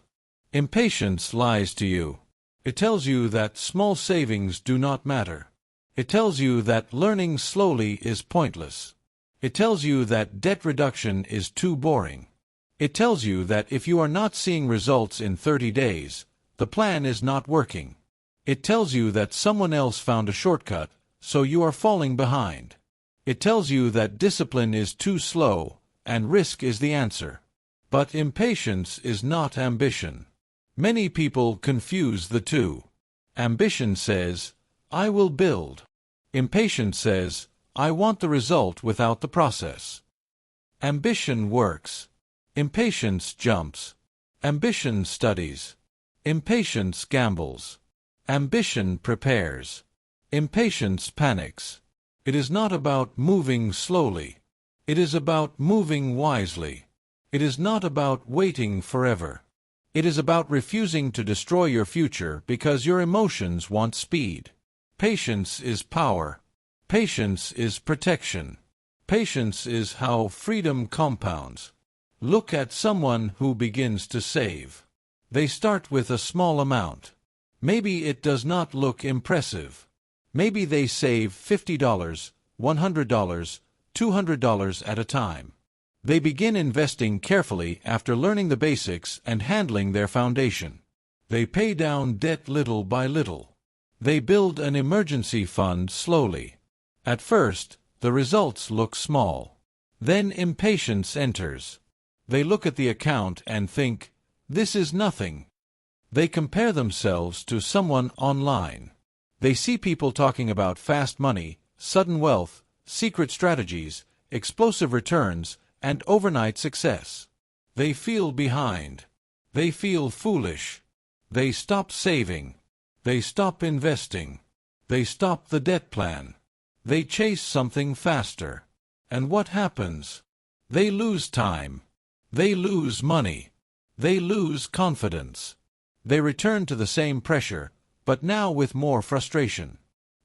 Impatience lies to you. It tells you that small savings do not matter. It tells you that learning slowly is pointless. It tells you that debt reduction is too boring. It tells you that if you are not seeing results in 30 days, the plan is not working. It tells you that someone else found a shortcut, so you are falling behind. It tells you that discipline is too slow, and risk is the answer. But impatience is not ambition. Many people confuse the two. Ambition says, I will build. Impatience says, I want the result without the process. Ambition works. Impatience jumps. Ambition studies. Impatience gambles. Ambition prepares. Impatience panics. It is not about moving slowly. It is about moving wisely. It is not about waiting forever. It is about refusing to destroy your future because your emotions want speed. Patience is power. Patience is protection. Patience is how freedom compounds. Look at someone who begins to save. They start with a small amount. Maybe it does not look impressive. Maybe they save $50, $100, $200 at a time. They begin investing carefully after learning the basics and handling their foundation. They pay down debt little by little. They build an emergency fund slowly. At first, the results look small. Then impatience enters. They look at the account and think, this is nothing. They compare themselves to someone online. They see people talking about fast money, sudden wealth, secret strategies, explosive returns, and overnight success. They feel behind. They feel foolish. They stop saving. They stop investing. They stop the debt plan. They chase something faster. And what happens? They lose time. They lose money. They lose confidence. They return to the same pressure, but now with more frustration.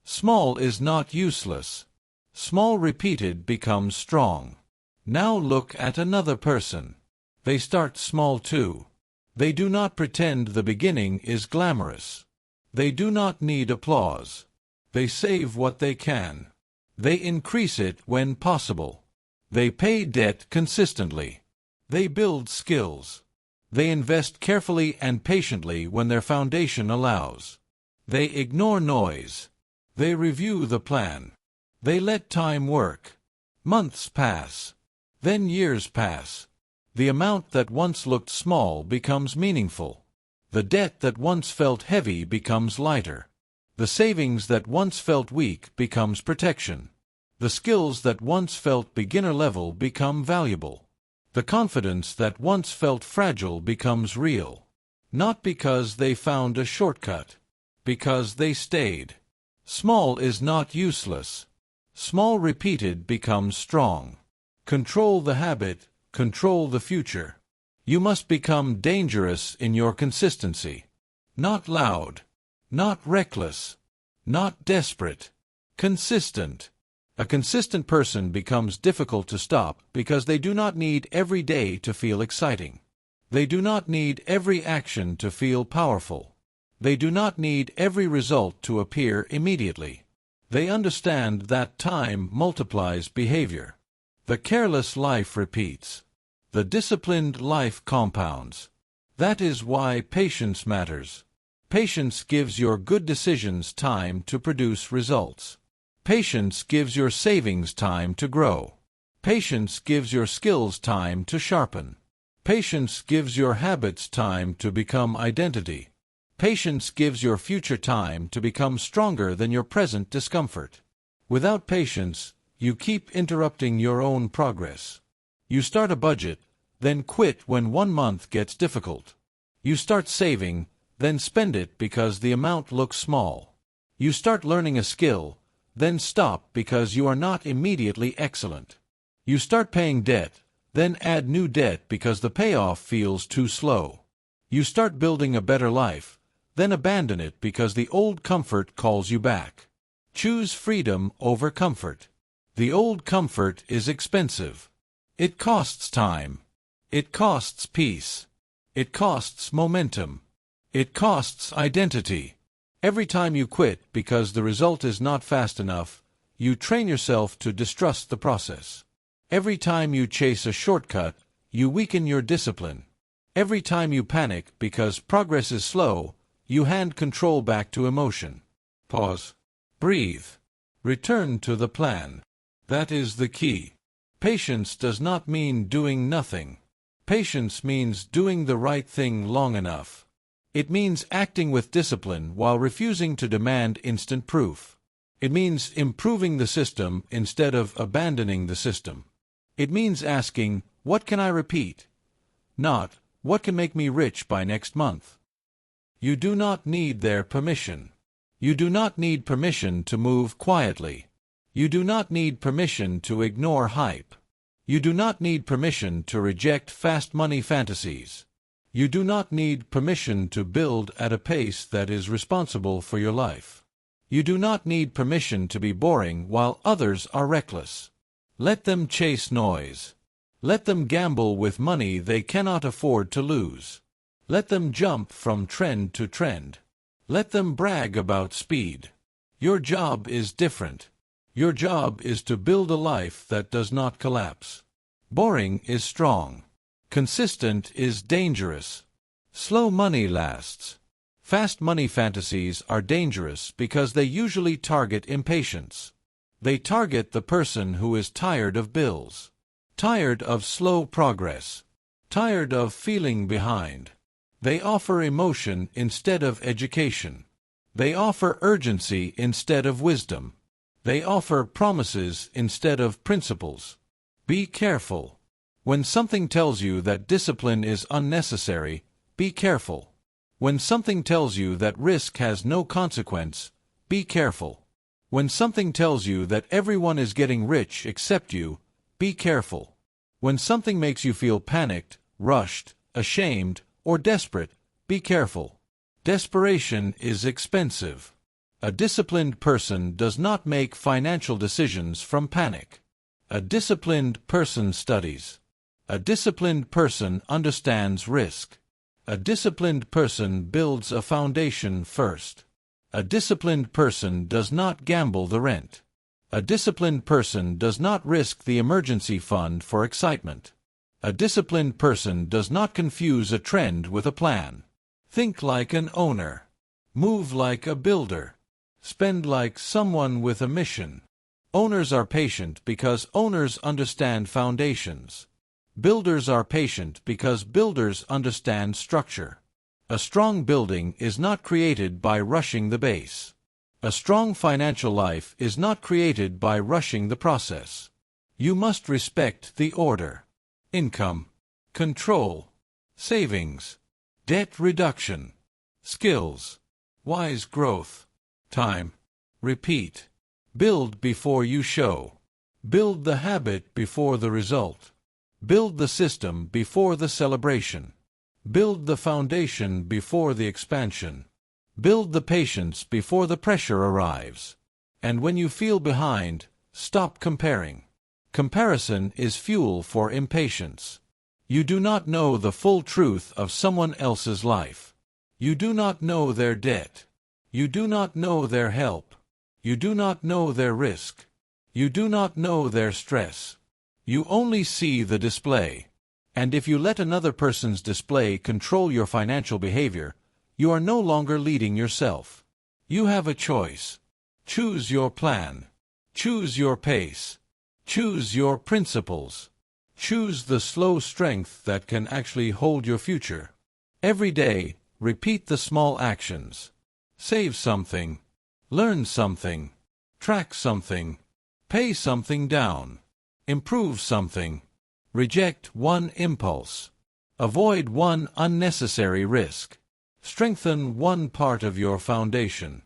Small is not useless. Small repeated becomes strong. Now look at another person. They start small too. They do not pretend the beginning is glamorous. They do not need applause. They save what they can. They increase it when possible. They pay debt consistently. They build skills. They invest carefully and patiently when their foundation allows. They ignore noise. They review the plan. They let time work. Months pass. Then years pass. The amount that once looked small becomes meaningful. The debt that once felt heavy becomes lighter. The savings that once felt weak becomes protection. The skills that once felt beginner level become valuable. The confidence that once felt fragile becomes real. Not because they found a shortcut. Because they stayed. Small is not useless. Small repeated becomes strong. Control the habit, control the future. You must become dangerous in your consistency. Not loud. Not reckless. Not desperate. Consistent. A consistent person becomes difficult to stop because they do not need every day to feel exciting. They do not need every action to feel powerful. They do not need every result to appear immediately. They understand that time multiplies behavior. The careless life repeats. The disciplined life compounds. That is why patience matters. Patience gives your good decisions time to produce results. Patience gives your savings time to grow. Patience gives your skills time to sharpen. Patience gives your habits time to become identity. Patience gives your future time to become stronger than your present discomfort. Without patience, you keep interrupting your own progress. You start a budget, then quit when 1 month gets difficult. You start saving, then spend it because the amount looks small. You start learning a skill, then stop because you are not immediately excellent. You start paying debt, then add new debt because the payoff feels too slow. You start building a better life, then abandon it because the old comfort calls you back. Choose freedom over comfort. The old comfort is expensive. It costs time. It costs peace. It costs momentum. It costs identity. Every time you quit because the result is not fast enough, you train yourself to distrust the process. Every time you chase a shortcut, you weaken your discipline. Every time you panic because progress is slow, you hand control back to emotion. Pause. Breathe. Return to the plan. That is the key. Patience does not mean doing nothing. Patience means doing the right thing long enough. It means acting with discipline while refusing to demand instant proof. It means improving the system instead of abandoning the system. It means asking, what can I repeat? Not, what can make me rich by next month? You do not need their permission. You do not need permission to move quietly. You do not need permission to ignore hype. You do not need permission to reject fast money fantasies. You do not need permission to build at a pace that is responsible for your life. You do not need permission to be boring while others are reckless. Let them chase noise. Let them gamble with money they cannot afford to lose. Let them jump from trend to trend. Let them brag about speed. Your job is different. Your job is to build a life that does not collapse. Boring is strong. Consistent is dangerous. Slow money lasts. Fast money fantasies are dangerous because they usually target impatience. They target the person who is tired of bills, tired of slow progress, tired of feeling behind. They offer emotion instead of education. They offer urgency instead of wisdom. They offer promises instead of principles. Be careful. When something tells you that discipline is unnecessary, be careful. When something tells you that risk has no consequence, be careful. When something tells you that everyone is getting rich except you, be careful. When something makes you feel panicked, rushed, ashamed, or desperate, be careful. Desperation is expensive. A disciplined person does not make financial decisions from panic. A disciplined person studies. A disciplined person understands risk. A disciplined person builds a foundation first. A disciplined person does not gamble the rent. A disciplined person does not risk the emergency fund for excitement. A disciplined person does not confuse a trend with a plan. Think like an owner. Move like a builder. Spend like someone with a mission. Owners are patient because owners understand foundations. Builders are patient because builders understand structure. A strong building is not created by rushing the base. A strong financial life is not created by rushing the process. You must respect the order. Income, control, savings, debt reduction, skills, wise growth, time, repeat. Build before you show. Build the habit before the result. Build the system before the celebration. Build the foundation before the expansion. Build the patience before the pressure arrives. And when you feel behind, stop comparing. Comparison is fuel for impatience. You do not know the full truth of someone else's life. You do not know their debt. You do not know their help. You do not know their risk. You do not know their stress. You only see the display. And if you let another person's display control your financial behavior, you are no longer leading yourself. You have a choice. Choose your plan. Choose your pace. Choose your principles. Choose the slow strength that can actually hold your future. Every day, repeat the small actions. Save something. Learn something. Track something. Pay something down. Improve something. Reject one impulse. Avoid one unnecessary risk. Strengthen one part of your foundation.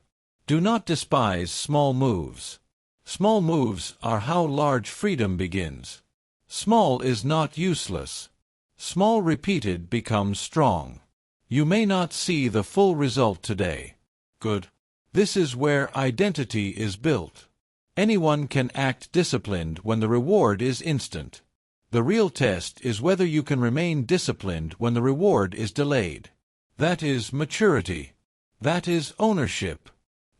Do not despise small moves. Small moves are how large freedom begins. Small is not useless. Small repeated becomes strong. You may not see the full result today. Good. This is where identity is built. Anyone can act disciplined when the reward is instant. The real test is whether you can remain disciplined when the reward is delayed. That is maturity. That is ownership.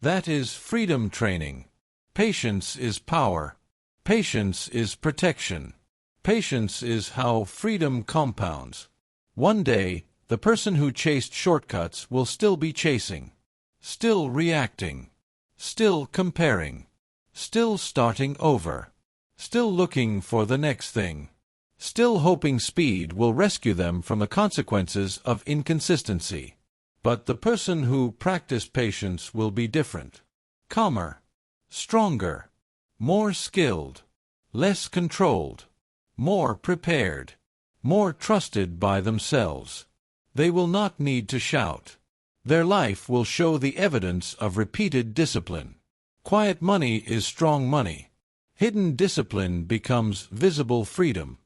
That is freedom training. Patience is power. Patience is protection. Patience is how freedom compounds. One day, the person who chased shortcuts will still be chasing, still reacting, still comparing, still starting over, still looking for the next thing, still hoping speed will rescue them from the consequences of inconsistency. But the person who practiced patience will be different. Calmer, stronger, more skilled, less controlled, more prepared, more trusted by themselves. They will not need to shout. Their life will show the evidence of repeated discipline. Quiet money is strong money. Hidden discipline becomes visible freedom.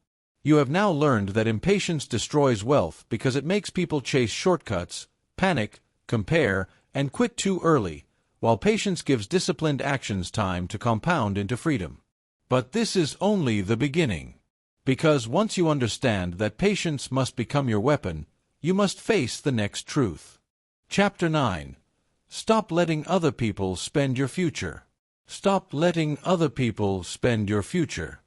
You have now learned that impatience destroys wealth because it makes people chase shortcuts, panic, compare, and quit too early, while patience gives disciplined actions time to compound into freedom. But this is only the beginning. Because once you understand that patience must become your weapon, you must face the next truth. Chapter 9. Stop letting other people spend your future. Stop letting other people spend your future.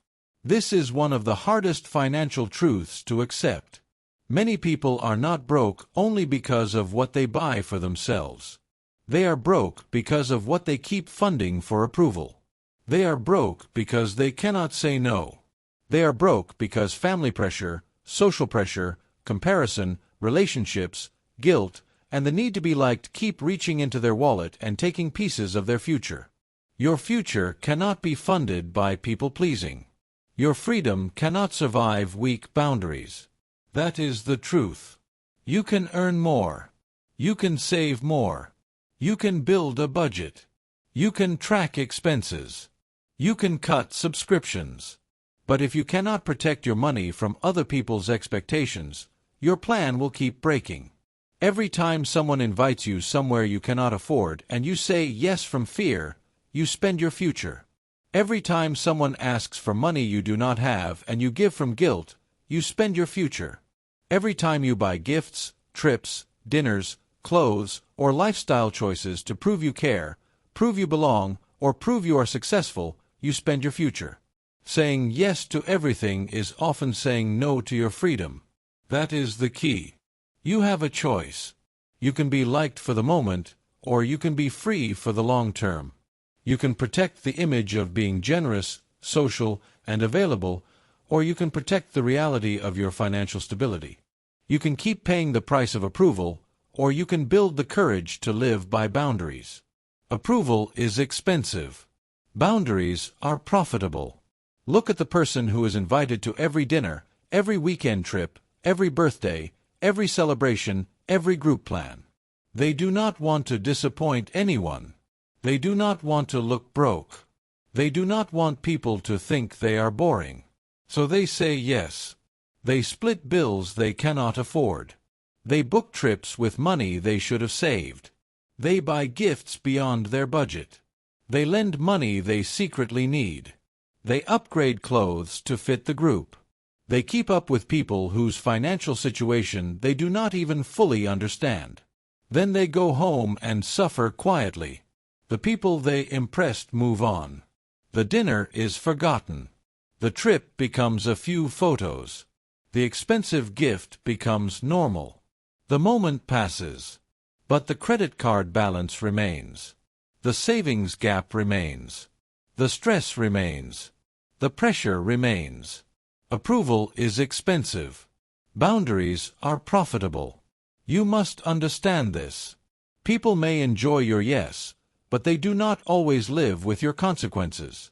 This is one of the hardest financial truths to accept. Many people are not broke only because of what they buy for themselves. They are broke because of what they keep funding for approval. They are broke because they cannot say no. They are broke because family pressure, social pressure, comparison, relationships, guilt, and the need to be liked keep reaching into their wallet and taking pieces of their future. Your future cannot be funded by people-pleasing. Your freedom cannot survive weak boundaries. That is the truth. You can earn more. You can save more. You can build a budget. You can track expenses. You can cut subscriptions. But if you cannot protect your money from other people's expectations, your plan will keep breaking. Every time someone invites you somewhere you cannot afford and you say yes from fear, you spend your future. Every time someone asks for money you do not have and you give from guilt, you spend your future. Every time you buy gifts, trips, dinners, clothes, or lifestyle choices to prove you care, prove you belong, or prove you are successful, you spend your future. Saying yes to everything is often saying no to your freedom. That is the key. You have a choice. You can be liked for the moment, or you can be free for the long term. You can protect the image of being generous, social, and available, or you can protect the reality of your financial stability. You can keep paying the price of approval, or you can build the courage to live by boundaries. Approval is expensive. Boundaries are profitable. Look at the person who is invited to every dinner, every weekend trip, every birthday, every celebration, every group plan. They do not want to disappoint anyone. They do not want to look broke. They do not want people to think they are boring. So they say yes. They split bills they cannot afford. They book trips with money they should have saved. They buy gifts beyond their budget. They lend money they secretly need. They upgrade clothes to fit the group. They keep up with people whose financial situation they do not even fully understand. Then they go home and suffer quietly. The people they impressed move on. The dinner is forgotten. The trip becomes a few photos. The expensive gift becomes normal. The moment passes. But the credit card balance remains. The savings gap remains. The stress remains. The pressure remains. Approval is expensive. Boundaries are profitable. You must understand this. People may enjoy your yes, but they do not always live with your consequences.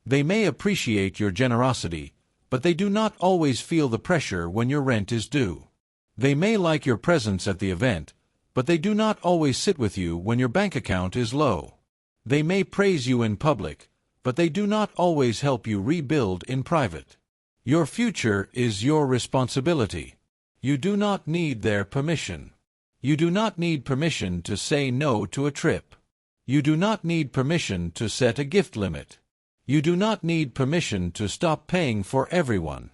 They may appreciate your generosity, but they do not always feel the pressure when your rent is due. They may like your presence at the event, but they do not always sit with you when your bank account is low. They may praise you in public, but they do not always help you rebuild in private. Your future is your responsibility. You do not need their permission. You do not need permission to say no to a trip. You do not need permission to set a gift limit. You do not need permission to stop paying for everyone.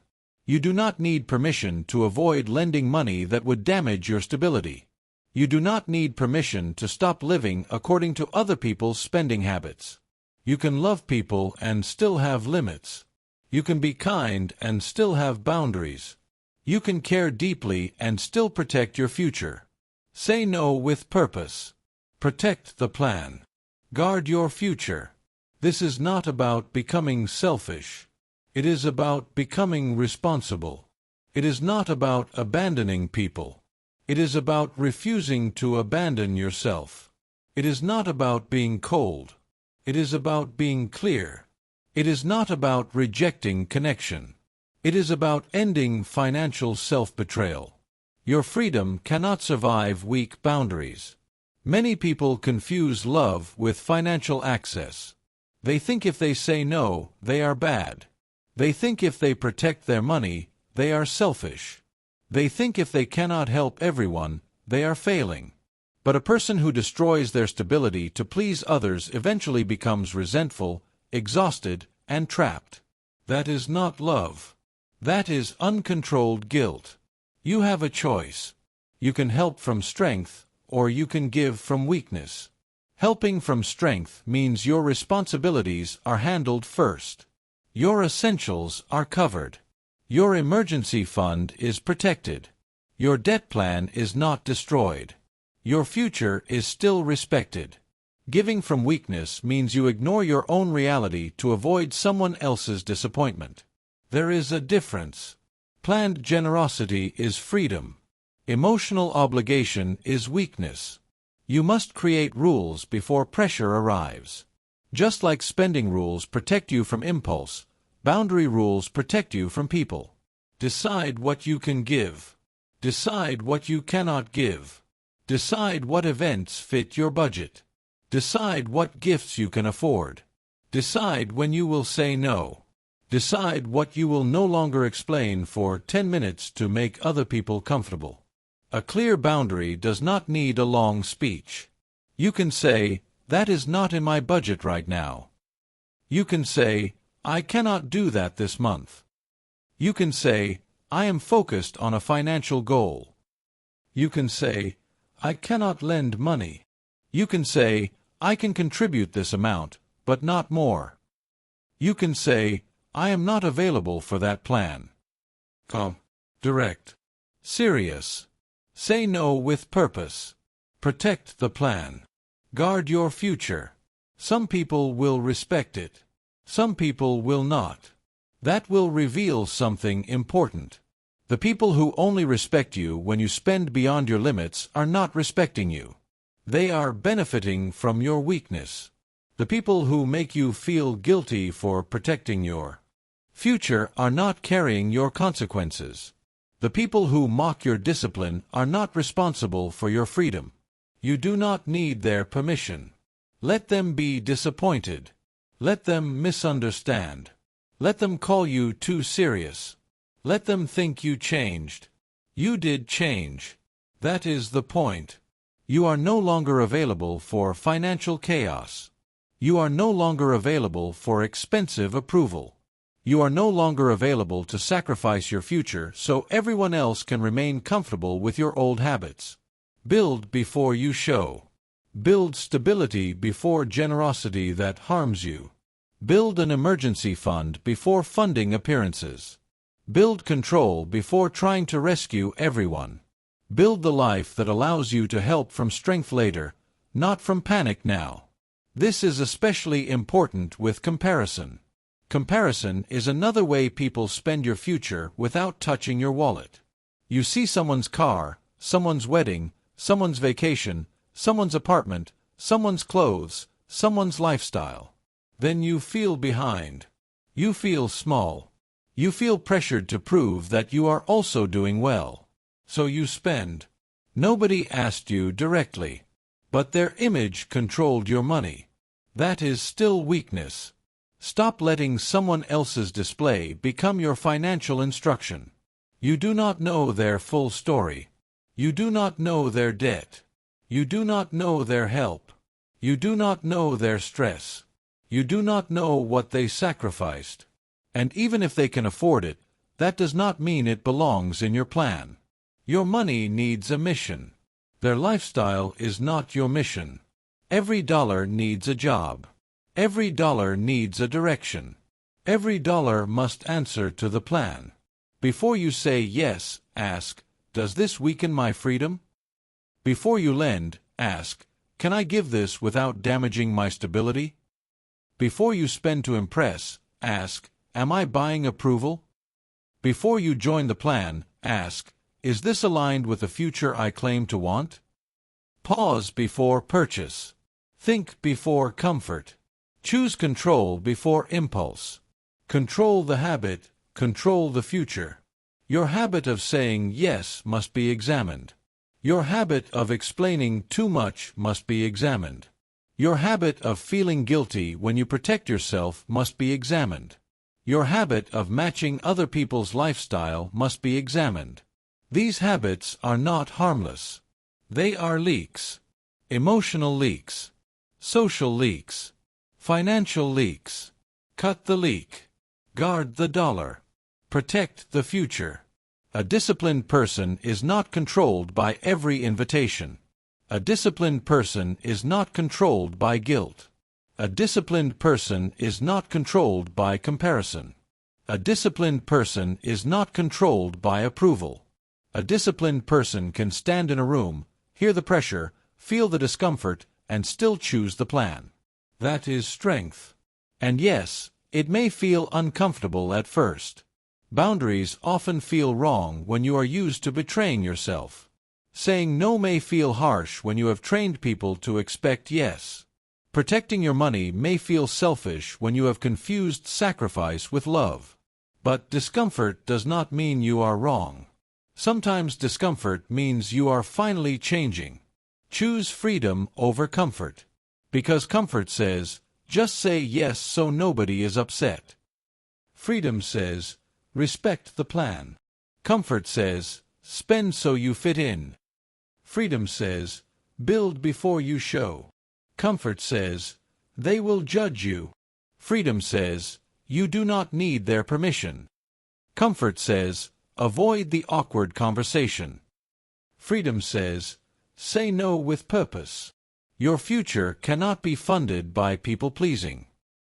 You do not need permission to avoid lending money that would damage your stability. You do not need permission to stop living according to other people's spending habits. You can love people and still have limits. You can be kind and still have boundaries. You can care deeply and still protect your future. Say no with purpose. Protect the plan. Guard your future. This is not about becoming selfish. It is about becoming responsible. It is not about abandoning people. It is about refusing to abandon yourself. It is not about being cold. It is about being clear. It is not about rejecting connection. It is about ending financial self-betrayal. Your freedom cannot survive weak boundaries. Many people confuse love with financial access. They think if they say no, they are bad. They think if they protect their money, they are selfish. They think if they cannot help everyone, they are failing. But a person who destroys their stability to please others eventually becomes resentful, exhausted, and trapped. That is not love. That is uncontrolled guilt. You have a choice. You can help from strength, or you can give from weakness. Helping from strength means your responsibilities are handled first. Your essentials are covered. Your emergency fund is protected. Your debt plan is not destroyed. Your future is still respected. Giving from weakness means you ignore your own reality to avoid someone else's disappointment. There is a difference. Planned generosity is freedom. Emotional obligation is weakness. You must create rules before pressure arrives. Just like spending rules protect you from impulse, boundary rules protect you from people. Decide what you can give. Decide what you cannot give. Decide what events fit your budget. Decide what gifts you can afford. Decide when you will say no. Decide what you will no longer explain for 10 minutes to make other people comfortable. A clear boundary does not need a long speech. You can say, "That is not in my budget right now." You can say, "I cannot do that this month." You can say, "I am focused on a financial goal." You can say, "I cannot lend money." You can say, "I can contribute this amount, but not more." You can say, "I am not available for that plan." Calm, direct, serious. Say no with purpose. Protect the plan. Guard your future. Some people will respect it. Some people will not. That will reveal something important. The people who only respect you when you spend beyond your limits are not respecting you. They are benefiting from your weakness. The people who make you feel guilty for protecting your future are not carrying your consequences. The people who mock your discipline are not responsible for your freedom. You do not need their permission. Let them be disappointed. Let them misunderstand. Let them call you too serious. Let them think you changed. You did change. That is the point. You are no longer available for financial chaos. You are no longer available for expensive approval. You are no longer available to sacrifice your future so everyone else can remain comfortable with your old habits. Build before you show. Build stability before generosity that harms you. Build an emergency fund before funding appearances. Build control before trying to rescue everyone. Build the life that allows you to help from strength later, not from panic now. This is especially important with comparison. Comparison is another way people spend your future without touching your wallet. You see someone's car, someone's wedding, someone's vacation, someone's apartment, someone's clothes, someone's lifestyle. Then you feel behind. You feel small. You feel pressured to prove that you are also doing well. So you spend. Nobody asked you directly. But their image controlled your money. That is still weakness. Stop letting someone else's display become your financial instruction. You do not know their full story. You do not know their debt. You do not know their help. You do not know their stress. You do not know what they sacrificed. And even if they can afford it, that does not mean it belongs in your plan. Your money needs a mission. Their lifestyle is not your mission. Every dollar needs a job. Every dollar needs a direction. Every dollar must answer to the plan. Before you say yes, ask, does this weaken my freedom? Before you lend, ask, can I give this without damaging my stability? Before you spend to impress, ask, am I buying approval? Before you join the plan, ask, is this aligned with the future I claim to want? Pause before purchase. Think before comfort. Choose control before impulse. Control the habit, control the future. Your habit of saying yes must be examined. Your habit of explaining too much must be examined. Your habit of feeling guilty when you protect yourself must be examined. Your habit of matching other people's lifestyle must be examined. These habits are not harmless. They are leaks. Emotional leaks. Social leaks. Financial leaks. Cut the leak. Guard the dollar. Protect the future. A disciplined person is not controlled by every invitation. A disciplined person is not controlled by guilt. A disciplined person is not controlled by comparison. A disciplined person is not controlled by approval. A disciplined person can stand in a room, hear the pressure, feel the discomfort, and still choose the plan. That is strength. And yes, it may feel uncomfortable at first. Boundaries often feel wrong when you are used to betraying yourself. Saying no may feel harsh when you have trained people to expect yes. Protecting your money may feel selfish when you have confused sacrifice with love. But discomfort does not mean you are wrong. Sometimes discomfort means you are finally changing. Choose freedom over comfort. Because comfort says, just say yes so nobody is upset. Freedom says, respect the plan. Comfort says, spend so you fit in. Freedom says, build before you show. Comfort says, they will judge you. Freedom says, you do not need their permission. Comfort says, avoid the awkward conversation. Freedom says, say no with purpose. Your future cannot be funded by people-pleasing.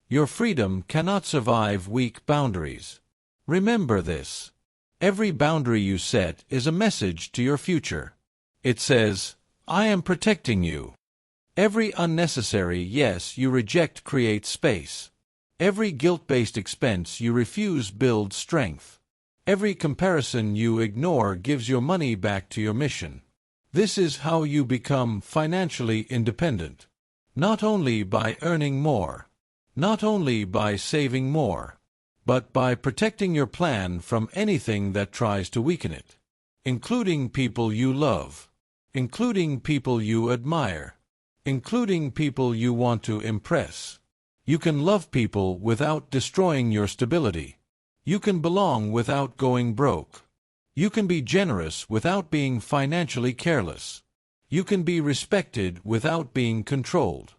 Your freedom cannot survive weak boundaries. Remember this. Every boundary you set is a message to your future. It says, I am protecting you. Every unnecessary yes you reject creates space. Every guilt-based expense you refuse builds strength. Every comparison you ignore gives your money back to your mission. This is how you become financially independent. Not only by earning more, not only by saving more, but by protecting your plan from anything that tries to weaken it, including people you love, including people you admire, including people you want to impress. You can love people without destroying your stability. You can belong without going broke. You can be generous without being financially careless. You can be respected without being controlled.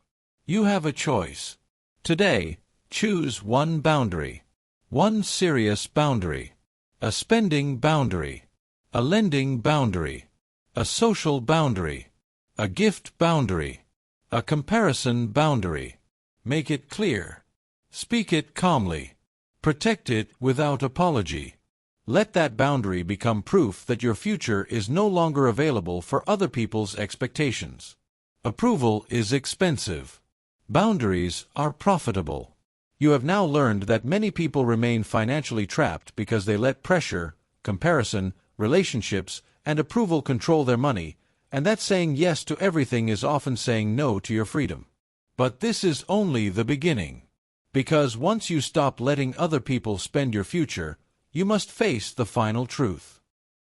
You have a choice. Today, choose one boundary. One serious boundary. A spending boundary. A lending boundary. A social boundary. A gift boundary. A comparison boundary. Make it clear. Speak it calmly. Protect it without apology. Let that boundary become proof that your future is no longer available for other people's expectations. Approval is expensive. Boundaries are profitable. You have now learned that many people remain financially trapped because they let pressure, comparison, relationships, and approval control their money, and that saying yes to everything is often saying no to your freedom. But this is only the beginning. Because once you stop letting other people spend your future, you must face the final truth.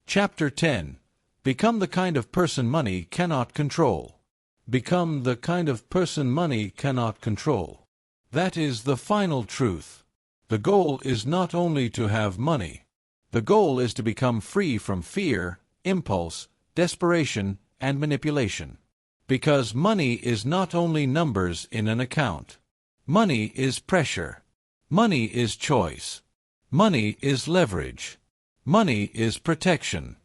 Chapter 10. Become the kind of person money cannot control. Become the kind of person money cannot control. That is the final truth. The goal is not only to have money. The goal is to become free from fear, impulse, desperation, and manipulation. Because money is not only numbers in an account. Money is pressure. Money is choice. Money is leverage. Money is protection.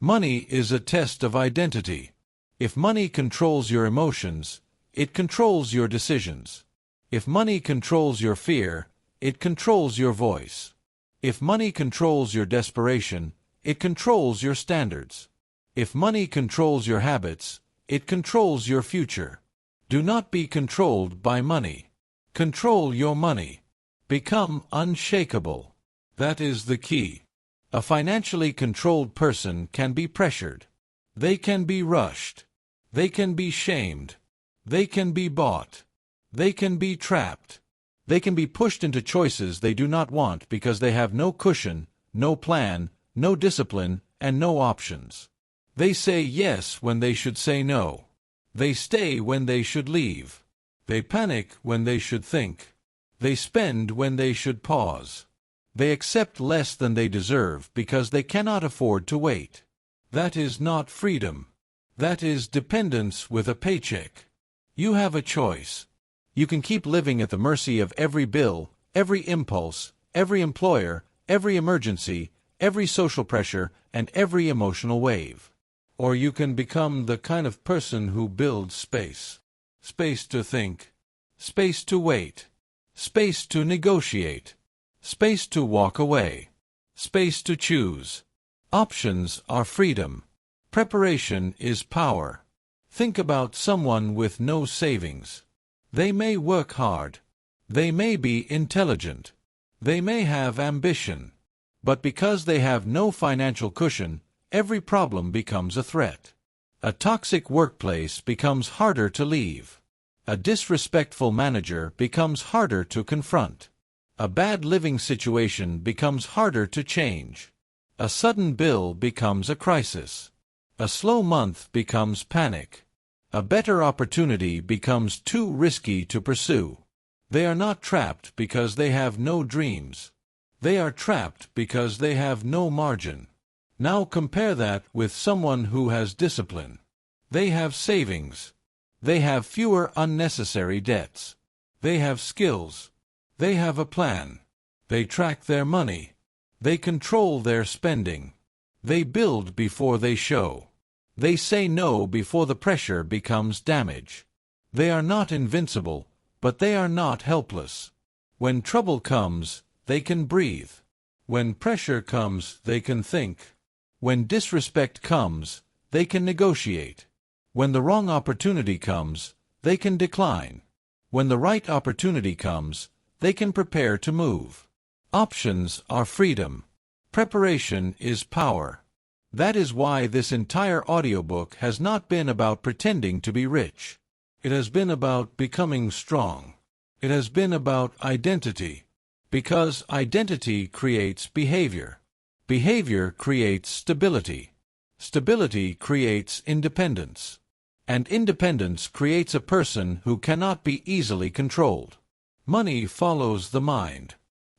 Money is a test of identity. If money controls your emotions, it controls your decisions. If money controls your fear, it controls your voice. If money controls your desperation, it controls your standards. If money controls your habits, it controls your future. Do not be controlled by money. Control your money. Become unshakable. That is the key. A financially controlled person can be pressured. They can be rushed. They can be shamed. They can be bought. They can be trapped. They can be pushed into choices they do not want because they have no cushion, no plan, no discipline, and no options. They say yes when they should say no. They stay when they should leave. They panic when they should think. They spend when they should pause. They accept less than they deserve because they cannot afford to wait. That is not freedom. That is dependence with a paycheck. You have a choice. You can keep living at the mercy of every bill, every impulse, every employer, every emergency, every social pressure, and every emotional wave. Or you can become the kind of person who builds space. Space to think. Space to wait. Space to negotiate. Space to walk away. Space to choose. Options are freedom. Preparation is power. Think about someone with no savings. They may work hard. They may be intelligent. They may have ambition. But because they have no financial cushion, every problem becomes a threat. A toxic workplace becomes harder to leave. A disrespectful manager becomes harder to confront. A bad living situation becomes harder to change. A sudden bill becomes a crisis. A slow month becomes panic. A better opportunity becomes too risky to pursue. They are not trapped because they have no dreams. They are trapped because they have no margin. Now compare that with someone who has discipline. They have savings. They have fewer unnecessary debts. They have skills. They have a plan. They track their money. They control their spending. They build before they show. They say no before the pressure becomes damage. They are not invincible, but they are not helpless. When trouble comes, they can breathe. When pressure comes, they can think. When disrespect comes, they can negotiate. When the wrong opportunity comes, they can decline. When the right opportunity comes, they can prepare to move. Options are freedom. Preparation is power. That is why this entire audiobook has not been about pretending to be rich. It has been about becoming strong. It has been about identity. Because identity creates behavior. Behavior creates stability. Stability creates independence. And independence creates a person who cannot be easily controlled. Money follows the mind.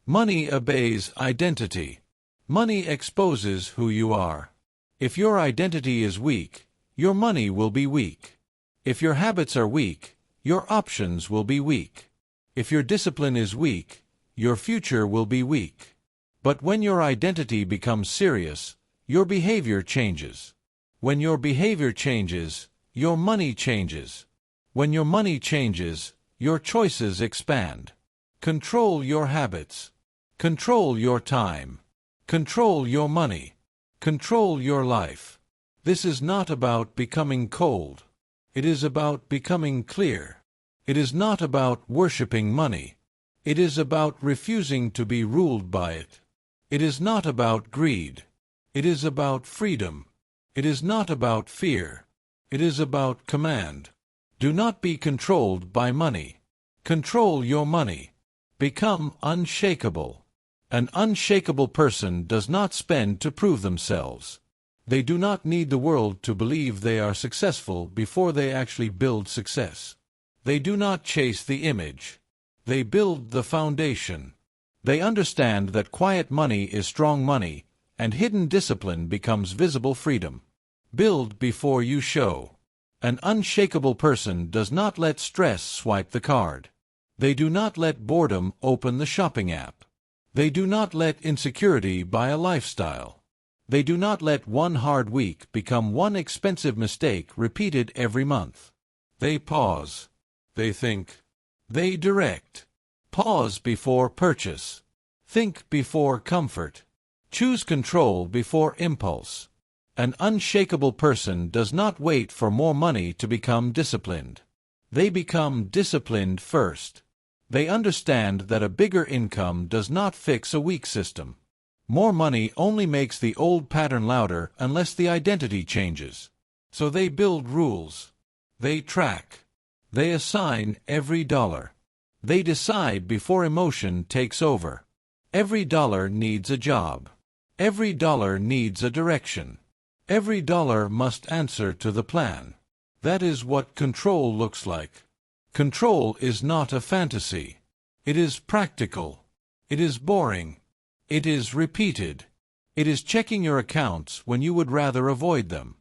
Money obeys identity. Money exposes who you are. If your identity is weak, your money will be weak. If your habits are weak, your options will be weak. If your discipline is weak, your future will be weak. But when your identity becomes serious, your behavior changes. When your behavior changes, your money changes. When your money changes, your choices expand. Control your habits. Control your time. Control your money. Control your life. This is not about becoming cold. It is about becoming clear. It is not about worshiping money. It is about refusing to be ruled by it. It is not about greed. It is about freedom. It is not about fear. It is about command. Do not be controlled by money. Control your money. Become unshakable. An unshakable person does not spend to prove themselves. They do not need the world to believe they are successful before they actually build success. They do not chase the image. They build the foundation. They understand that quiet money is strong money, and hidden discipline becomes visible freedom. Build before you show. An unshakable person does not let stress swipe the card. They do not let boredom open the shopping app. They do not let insecurity buy a lifestyle. They do not let one hard week become one expensive mistake repeated every month. They pause. They think. They direct. Pause before purchase. Think before comfort. Choose control before impulse. An unshakable person does not wait for more money to become disciplined. They become disciplined first. They understand that a bigger income does not fix a weak system. More money only makes the old pattern louder unless the identity changes. So they build rules. They track. They assign every dollar. They decide before emotion takes over. Every dollar needs a job. Every dollar needs a direction. Every dollar must answer to the plan. That is what control looks like. Control is not a fantasy. It is practical. It is boring. It is repeated. It is checking your accounts when you would rather avoid them.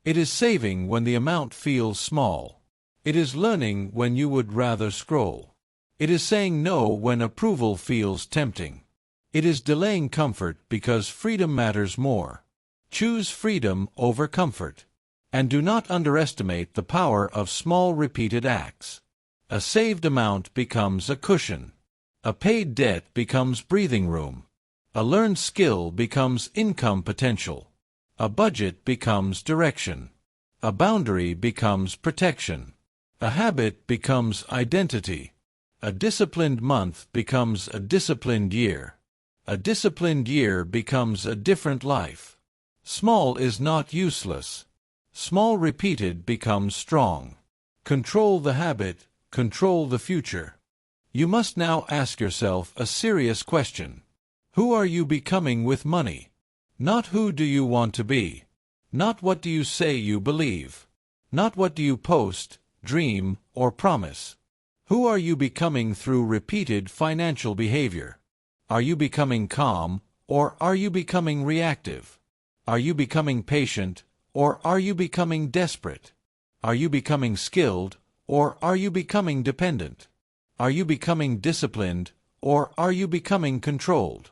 It is saving when the amount feels small. It is learning when you would rather scroll. It is saying no when approval feels tempting. It is delaying comfort because freedom matters more. Choose freedom over comfort. And do not underestimate the power of small repeated acts. A saved amount becomes a cushion. A paid debt becomes breathing room. A learned skill becomes income potential. A budget becomes direction. A boundary becomes protection. A habit becomes identity. A disciplined month becomes a disciplined year. A disciplined year becomes a different life. Small is not useless. Small repeated becomes strong. Control the habit, control the future. You must now ask yourself a serious question. Who are you becoming with money? Not who do you want to be. Not what do you say you believe. Not what do you post, dream, or promise. Who are you becoming through repeated financial behavior? Are you becoming calm, or are you becoming reactive? Are you becoming patient, or are you becoming desperate? Are you becoming skilled, or are you becoming dependent? Are you becoming disciplined, or are you becoming controlled?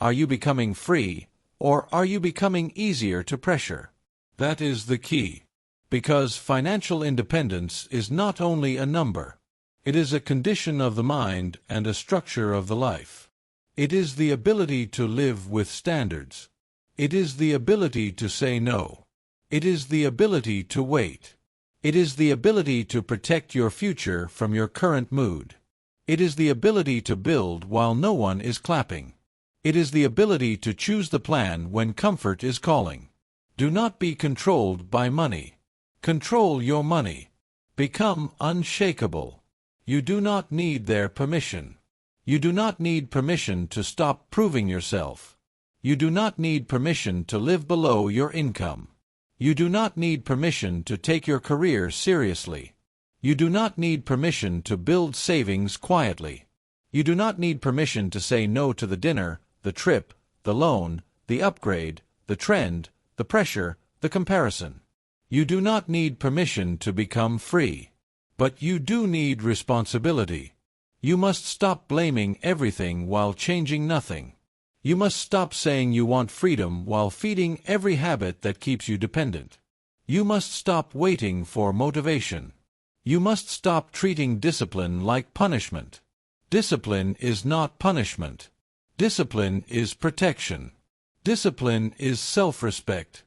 Are you becoming free, or are you becoming easier to pressure? That is the key. Because financial independence is not only a number. It is a condition of the mind and a structure of the life. It is the ability to live with standards. It is the ability to say no. It is the ability to wait. It is the ability to protect your future from your current mood. It is the ability to build while no one is clapping. It is the ability to choose the plan when comfort is calling. Do not be controlled by money. Control your money. Become unshakable. You do not need their permission. You do not need permission to stop proving yourself. You do not need permission to live below your income. You do not need permission to take your career seriously. You do not need permission to build savings quietly. You do not need permission to say no to the dinner, the trip, the loan, the upgrade, the trend, the pressure, the comparison. You do not need permission to become free. But you do need responsibility. You must stop blaming everything while changing nothing. You must stop saying you want freedom while feeding every habit that keeps you dependent. You must stop waiting for motivation. You must stop treating discipline like punishment. Discipline is not punishment. Discipline is protection. Discipline is self-respect.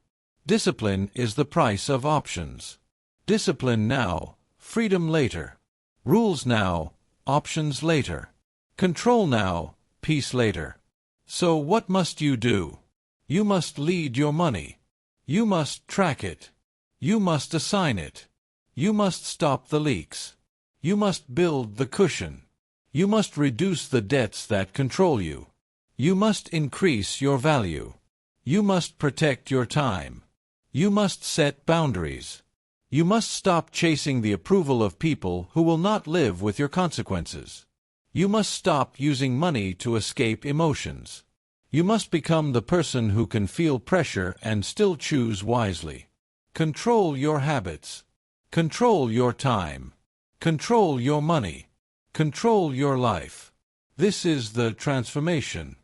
Discipline is the price of options. Discipline now, freedom later. Rules now, options later. Control now, peace later. So what must you do? You must lead your money. You must track it. You must assign it. You must stop the leaks. You must build the cushion. You must reduce the debts that control you. You must increase your value. You must protect your time. You must set boundaries. You must stop chasing the approval of people who will not live with your consequences. You must stop using money to escape emotions. You must become the person who can feel pressure and still choose wisely. Control your habits. Control your time. Control your money. Control your life. This is the transformation.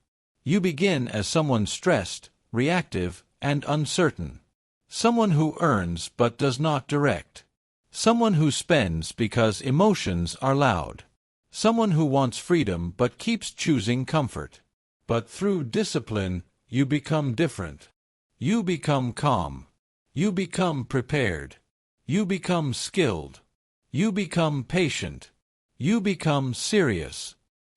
You begin as someone stressed, reactive, and uncertain. Someone who earns but does not direct. Someone who spends because emotions are loud. Someone who wants freedom but keeps choosing comfort. But through discipline, you become different. You become calm. You become prepared. You become skilled. You become patient. You become serious.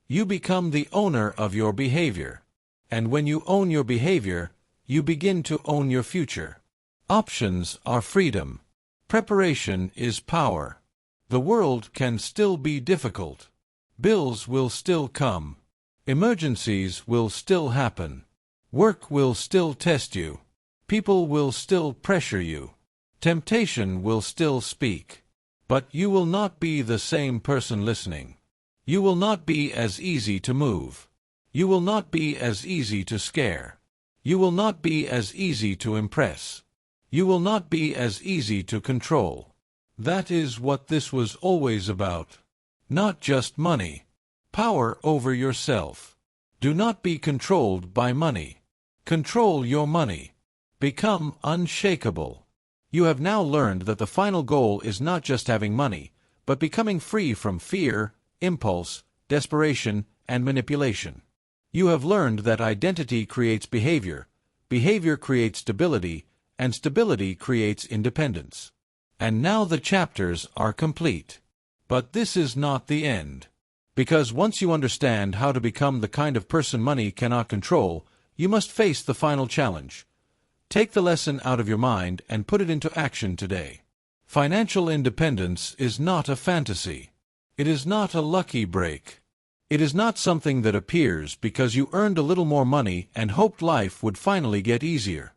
You become the owner of your behavior. And when you own your behavior, you begin to own your future. Options are freedom. Preparation is power. The world can still be difficult. Bills will still come. Emergencies will still happen. Work will still test you. People will still pressure you. Temptation will still speak. But you will not be the same person listening. You will not be as easy to move. You will not be as easy to scare. You will not be as easy to impress. You will not be as easy to control. That is what this was always about. Not just money. Power over yourself. Do not be controlled by money. Control your money. Become unshakable. You have now learned that the final goal is not just having money, but becoming free from fear, impulse, desperation, and manipulation. You have learned that identity creates behavior, behavior creates stability, and stability creates independence. And now the chapters are complete. But this is not the end. Because once you understand how to become the kind of person money cannot control, you must face the final challenge. Take the lesson out of your mind and put it into action today. Financial independence is not a fantasy. It is not a lucky break. It is not something that appears because you earned a little more money and hoped life would finally get easier.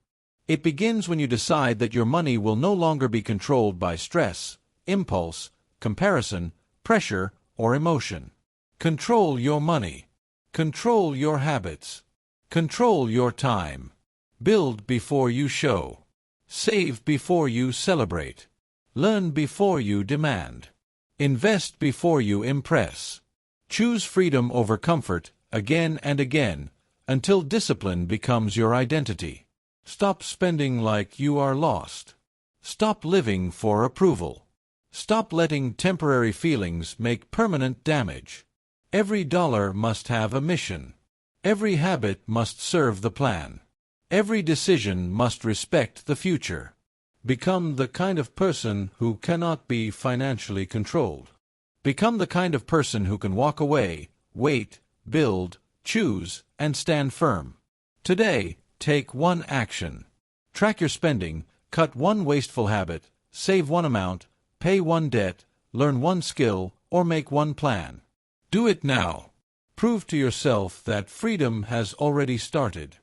It begins when you decide that your money will no longer be controlled by stress, impulse, comparison, pressure, or emotion. Control your money. Control your habits. Control your time. Build before you show. Save before you celebrate. Learn before you demand. Invest before you impress. Choose freedom over comfort again and again until discipline becomes your identity. Stop spending like you are lost. Stop living for approval. Stop letting temporary feelings make permanent damage. Every dollar must have a mission. Every habit must serve the plan. Every decision must respect the future. Become the kind of person who cannot be financially controlled. Become the kind of person who can walk away, wait, build, choose, and stand firm. Today, take one action. Track your spending, cut one wasteful habit, save one amount, pay one debt, learn one skill, or make one plan. Do it now. Prove to yourself that freedom has already started.